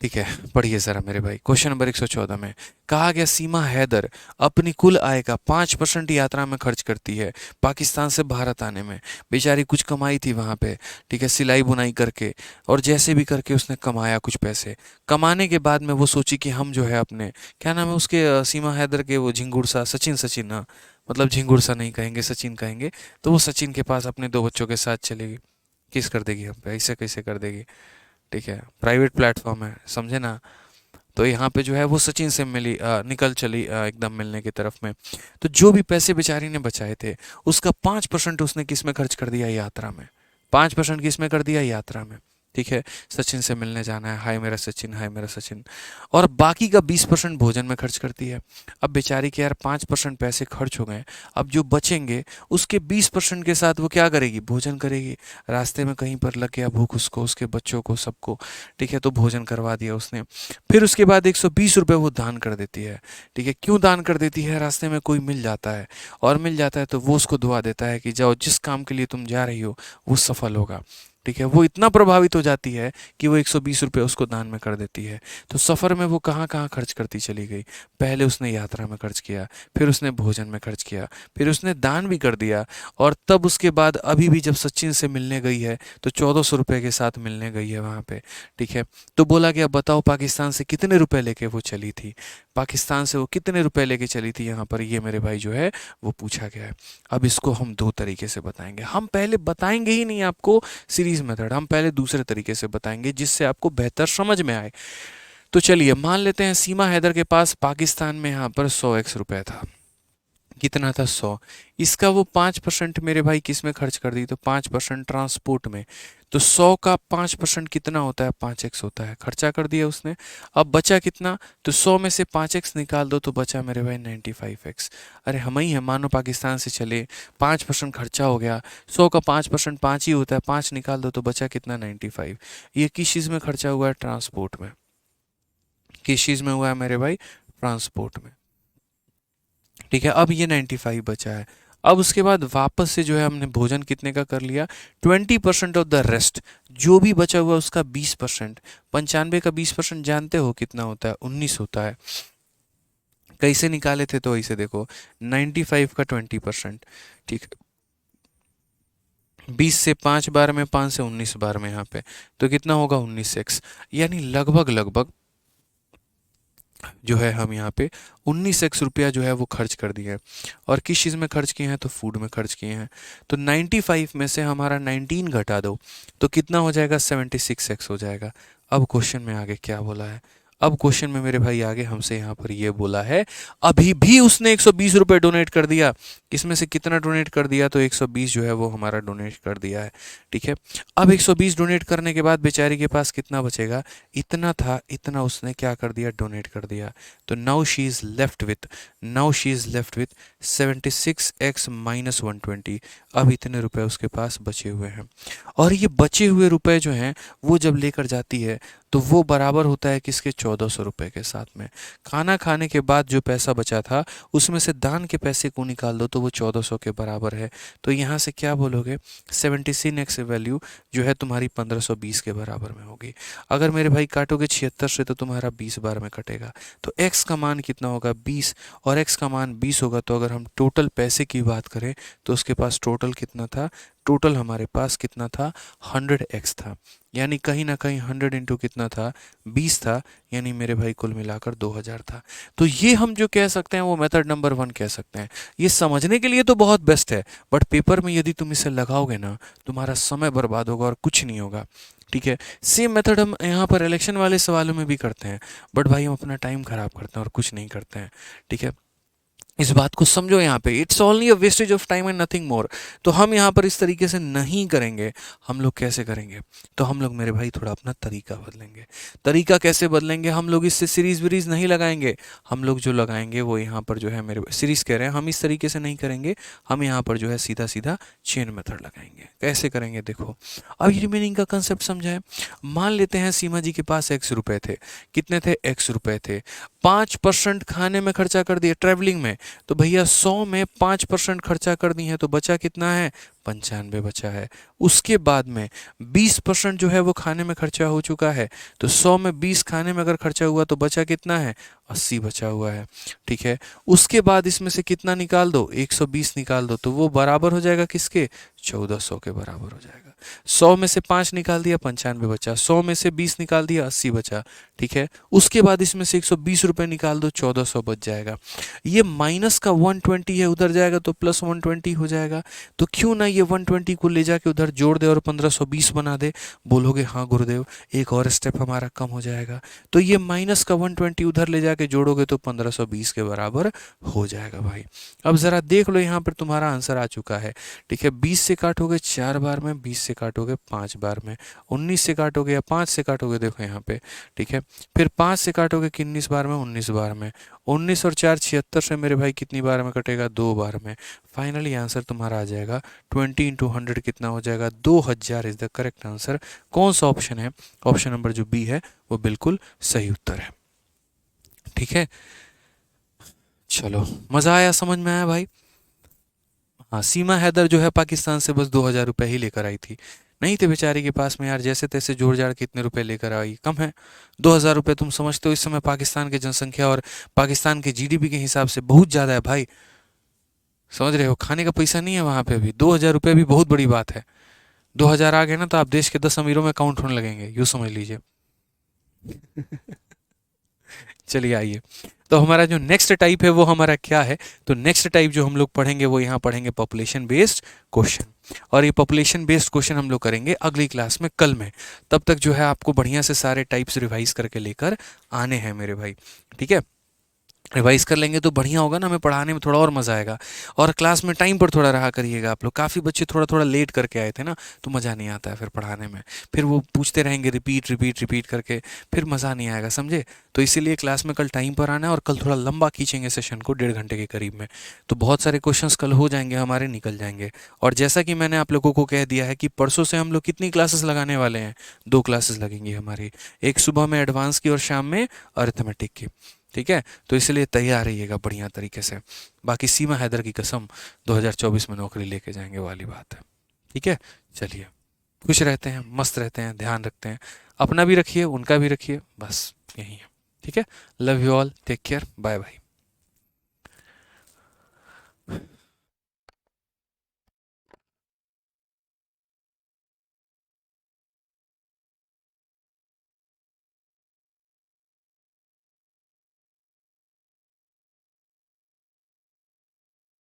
ठीक है, पढ़िए ज़रा मेरे भाई। क्वेश्चन नंबर 114 में कहा गया, सीमा हैदर अपनी कुल आय का 5% यात्रा में खर्च करती है, पाकिस्तान से भारत आने में। बेचारी कुछ कमाई थी वहाँ पे, ठीक है, सिलाई बुनाई करके, और जैसे भी करके उसने कमाया कुछ पैसे। कमाने के बाद में वो सोची कि हम जो है अपने, क्या नाम है उसके, सीमा हैदर के, वो झिंगुर सा, सचिन, सचिन, हाँ, मतलब झिंगुर सा नहीं कहेंगे, सचिन कहेंगे। तो वो सचिन के पास अपने 2 बच्चों के साथ चलेगी। किस कर देगी हम पे? ऐसे कैसे कर देगी? ठीक है, प्राइवेट प्लेटफॉर्म है, समझे ना। तो यहाँ पे जो है वो सचिन से मिली, निकल चली एकदम मिलने की तरफ में। तो जो भी पैसे बेचारी ने बचाए थे उसका 5% उसने किस में खर्च कर दिया, यात्रा में। 5% किस में कर दिया, यात्रा में। ठीक है, सचिन से मिलने जाना है, हाय मेरा सचिन, हाय मेरा सचिन। और बाकी का 20% भोजन में खर्च करती है। अब बेचारी के यार 5% पैसे खर्च हो गए, अब जो बचेंगे उसके 20% के साथ वो क्या करेगी, भोजन करेगी। रास्ते में कहीं पर लग गया भूख उसको, उसके बच्चों को, सबको। ठीक है, तो भोजन करवा दिया उसने। फिर उसके बाद 120 रुपये वो दान कर देती है। ठीक है, क्यों दान कर देती है, रास्ते में कोई मिल जाता है, और मिल जाता है तो वो उसको दुआ देता है कि जाओ, जिस काम के लिए तुम जा रही हो वो सफल होगा। ठीक है, वो इतना प्रभावित हो जाती है कि वो 120 रुपये उसको दान में कर देती है। तो सफ़र में वो कहाँ कहाँ खर्च करती चली गई। पहले उसने यात्रा में खर्च किया, फिर उसने भोजन में खर्च किया, फिर उसने दान भी कर दिया। और तब उसके बाद अभी भी जब सचिन से मिलने गई है तो 1400 रुपये के साथ मिलने गई है वहाँ पे। ठीक है, तो बोला गया बताओ पाकिस्तान से कितने रुपए लेके वो चली थी, पाकिस्तान से वो कितने रुपए लेके चली थी, यहाँ पर ये मेरे भाई जो है वो पूछा गया है। अब इसको हम दो तरीके से बताएंगे, हम पहले बताएंगे ही नहीं आपको सीरीज मेथड, हम पहले दूसरे तरीके से बताएंगे जिससे आपको बेहतर समझ में आए। तो चलिए मान लेते हैं सीमा हैदर के पास पाकिस्तान में यहाँ पर 100 x रुपये था। कितना था, 100। इसका वो 5% मेरे भाई किस में खर्च कर दी, तो 5% ट्रांसपोर्ट में। तो 100 का 5% कितना होता है, 5x होता है, खर्चा कर दिया उसने। अब बचा कितना, तो 100 में से 5x निकाल दो तो बचा मेरे भाई 95x। अरे हम ही है, मानो पाकिस्तान से चले, 5% खर्चा हो गया, 100 का 5% 5 ही होता है, 5 निकाल दो तो बचा कितना, 95। ये किस चीज़ में खर्चा हुआ है, ट्रांसपोर्ट में। किस चीज़ में हुआ है मेरे भाई, ट्रांसपोर्ट में। ठीक है, अब ये 95 बचा है। अब उसके बाद वापस से जो है हमने भोजन कितने का कर लिया, 20% ऑफ द रेस्ट, जो भी बचा हुआ उसका 20%। 95 का 20% जानते हो कितना होता है, 19 होता है। कैसे निकाले थे, तो ऐसे देखो, 95 का 20%। ठीक, 20 से 5 बार में, 5 से 19 बार में यहाँ पे, तो कितना होगा, 19x। यानी लगभग लगभग जो है हम यहाँ पे 19x रुपया जो है वो खर्च कर दिए हैं। और किस चीज़ में खर्च किए हैं, तो फूड में खर्च किए हैं। तो 95 में से हमारा 19 घटा दो तो कितना हो जाएगा, 76x हो जाएगा। अब क्वेश्चन में आगे क्या बोला है, अब क्वेश्चन में मेरे भाई आगे हमसे यहाँ पर ये बोला है, अभी भी उसने 120 रुपये डोनेट कर दिया। इसमें से कितना डोनेट कर दिया, तो 120 जो है वो हमारा डोनेट कर दिया है। ठीक है, अब 120 डोनेट करने के बाद बेचारी के पास कितना बचेगा, इतना था, इतना उसने क्या कर दिया, डोनेट कर दिया। तो now she is left with, now she is left with 76x minus 120। अब इतने रुपए उसके पास बचे हुए हैं। और ये बचे हुए रुपए जो हैं वो जब लेकर जाती है तो वो बराबर होता है किसके, 1400 रुपये के साथ में। खाना खाने के बाद जो पैसा बचा था उसमें से दान के पैसे को निकाल दो तो वो 1400 के बराबर है। तो यहाँ से क्या बोलोगे, 76x वैल्यू जो है तुम्हारी 1520 के बराबर में होगी। अगर मेरे भाई काटोगे 76 से तो तुम्हारा 20 बार में कटेगा। तो x का मान कितना होगा, 20, और x का मान 20 होगा। तो अगर हम टोटल पैसे की बात करें तो उसके पास टोटल कितना था, टोटल हमारे पास कितना था, 100x था। यानी कहीं ना कहीं 100 इंटू कितना था, 20 था। यानी मेरे भाई कुल मिलाकर 2000 था। तो ये हम जो कह सकते हैं वो मेथड नंबर 1 कह सकते हैं। ये समझने के लिए तो बहुत बेस्ट है, बट पेपर में यदि तुम इसे लगाओगे ना, तुम्हारा समय बर्बाद होगा और कुछ नहीं होगा। ठीक है, सेम मेथड हम यहाँ पर इलेक्शन वाले सवालों में भी करते हैं, बट भाई हम अपना टाइम खराब करते हैं और कुछ नहीं करते हैं। ठीक है, इस बात को समझो, यहाँ पे it's only a wastage of time and nothing more. तो हम यहाँ पर इस तरीके से नहीं करेंगे। हम लोग कैसे करेंगे, तो हम लोग मेरे भाई थोड़ा अपना तरीका बदलेंगे। तरीका कैसे बदलेंगे, हम लोग इससे सीरीज वीरीज नहीं लगाएंगे। हम लोग जो लगाएंगे वो यहाँ पर जो है, मेरे सीरीज कह रहे हैं, हम इस तरीके से नहीं करेंगे। हम यहाँ पर जो है सीधा सीधा चेन मेथड लगाएंगे। कैसे करेंगे, देखो अब ये रिमेनिंग का कंसेप्ट समझाएं। मान लेते हैं सीमा जी के पास x रुपए थे। कितने थे, x रुपए थे। 5% खाने में खर्चा कर दिए, ट्रैवलिंग में। तो भैया 100 में 5% खर्चा कर दी है तो बचा कितना है, 95 बचा है। उसके बाद में 20% जो है वो खाने में खर्चा हो चुका है। तो 100 में 20 खाने में अगर खर्चा हुआ तो बचा कितना है, 80 बचा हुआ है। ठीक है, उसके बाद इसमें से कितना निकाल दो, 120 निकाल दो तो वो बराबर हो जाएगा किसके, 1400 के बराबर हो जाएगा। 100 में से 5 निकाल दिया, 95 बचा। 100 में से 20 निकाल दिया, 80 बचा। ठीक है, उसके बाद इसमें से 120 रुपये निकाल दो, 1400 बच जाएगा। ये माइनस का 120 है, उधर जाएगा तो प्लस 120 हो जाएगा। तो क्यों ना ये 120 को ले जाके उधर जोड़ दे और 1520 बना दे, बोलोगे हाँ गुरुदेव एक और स्टेप हमारा कम हो जाएगा। तो ये माइनस का 120 उधर ले जाके जोड़ोगे तो 1520 के बराबर हो जाएगा भाई। अब ज़रा देख लो यहाँ पर तुम्हारा आंसर आ चुका है। ठीक है, 20 से काटोगे 4 बार में, 20 से काटोगे 5 बार में, 19 से काटोगे या 5 से काटोगे, देखो यहाँ पे। ठीक है, फिर 5 से काटोगे 19 बार में, 19 बार में, 19 और 4 76 से मेरे भाई कितनी बार में कटेगा, 2 बार में। फाइनली आंसर तुम्हारा आ जाएगा 20 इंटू 100 कितना हो जाएगा, 2000 इज द करेक्ट आंसर। कौन सा ऑप्शन है, ऑप्शन नंबर जो बी है वो बिल्कुल सही उत्तर है। ठीक है, चलो मजा आया, समझ में आया भाई। हाँ, सीमा हैदर जो है पाकिस्तान से बस 2000 रुपये ही लेकर आई थी, नहीं थे बेचारी के पास में यार, जैसे तैसे जोड़ जाड़ के इतने रुपए लेकर आई, कम है 2000 रुपये। तुम समझते हो इस समय पाकिस्तान की जनसंख्या और पाकिस्तान के जीडीपी के हिसाब से बहुत ज़्यादा है भाई, समझ रहे हो, खाने का पैसा नहीं है वहाँ पे भी, 2000 रुपये भी बहुत बड़ी बात है। 2000 आ गए ना तो आप देश के 10 अमीरों में काउंट होने लगेंगे, यूँ समझ लीजिए। चलिए आइए, तो हमारा जो नेक्स्ट टाइप है वो हमारा क्या है, तो नेक्स्ट टाइप जो हम लोग पढ़ेंगे वो यहाँ पढ़ेंगे पॉपुलेशन बेस्ड क्वेश्चन। और ये पॉपुलेशन बेस्ड क्वेश्चन हम लोग करेंगे अगली क्लास में, कल में। तब तक जो है आपको बढ़िया से सारे टाइप्स रिवाइज करके लेकर आने हैं मेरे भाई। ठीक है, रिवाइज कर लेंगे तो बढ़िया होगा ना, हमें पढ़ाने में थोड़ा और मज़ा आएगा। और क्लास में टाइम पर थोड़ा रहा करिएगा आप लोग, काफ़ी बच्चे थोड़ा थोड़ा लेट करके आए थे ना, तो मज़ा नहीं आता है फिर पढ़ाने में, फिर वो पूछते रहेंगे रिपीट रिपीट रिपीट करके, फिर मज़ा नहीं आएगा, समझे। तो इसीलिए क्लास में कल टाइम पर आना है, और कल थोड़ा लंबा खींचेंगे सेशन को, 1.5 घंटे के करीब में, तो बहुत सारे क्वेश्चंस कल हो जाएंगे हमारे, निकल जाएंगे। और जैसा कि मैंने आप लोगों को कह दिया है कि परसों से हम लोग कितनी क्लासेस लगाने वाले हैं, 2 क्लासेस लगेंगी हमारी, एक सुबह में एडवांस की और शाम में अरिथमेटिक की। ठीक है, तो इसलिए तैयार रहिएगा बढ़िया तरीके से। बाकी सीमा हैदर की कसम 2024 में नौकरी लेके जाएंगे वाली बात है। ठीक है, चलिए खुश रहते हैं, मस्त रहते हैं, ध्यान रखते हैं, अपना भी रखिए उनका भी रखिए, बस यही है। ठीक है, love you all, take care, bye bye.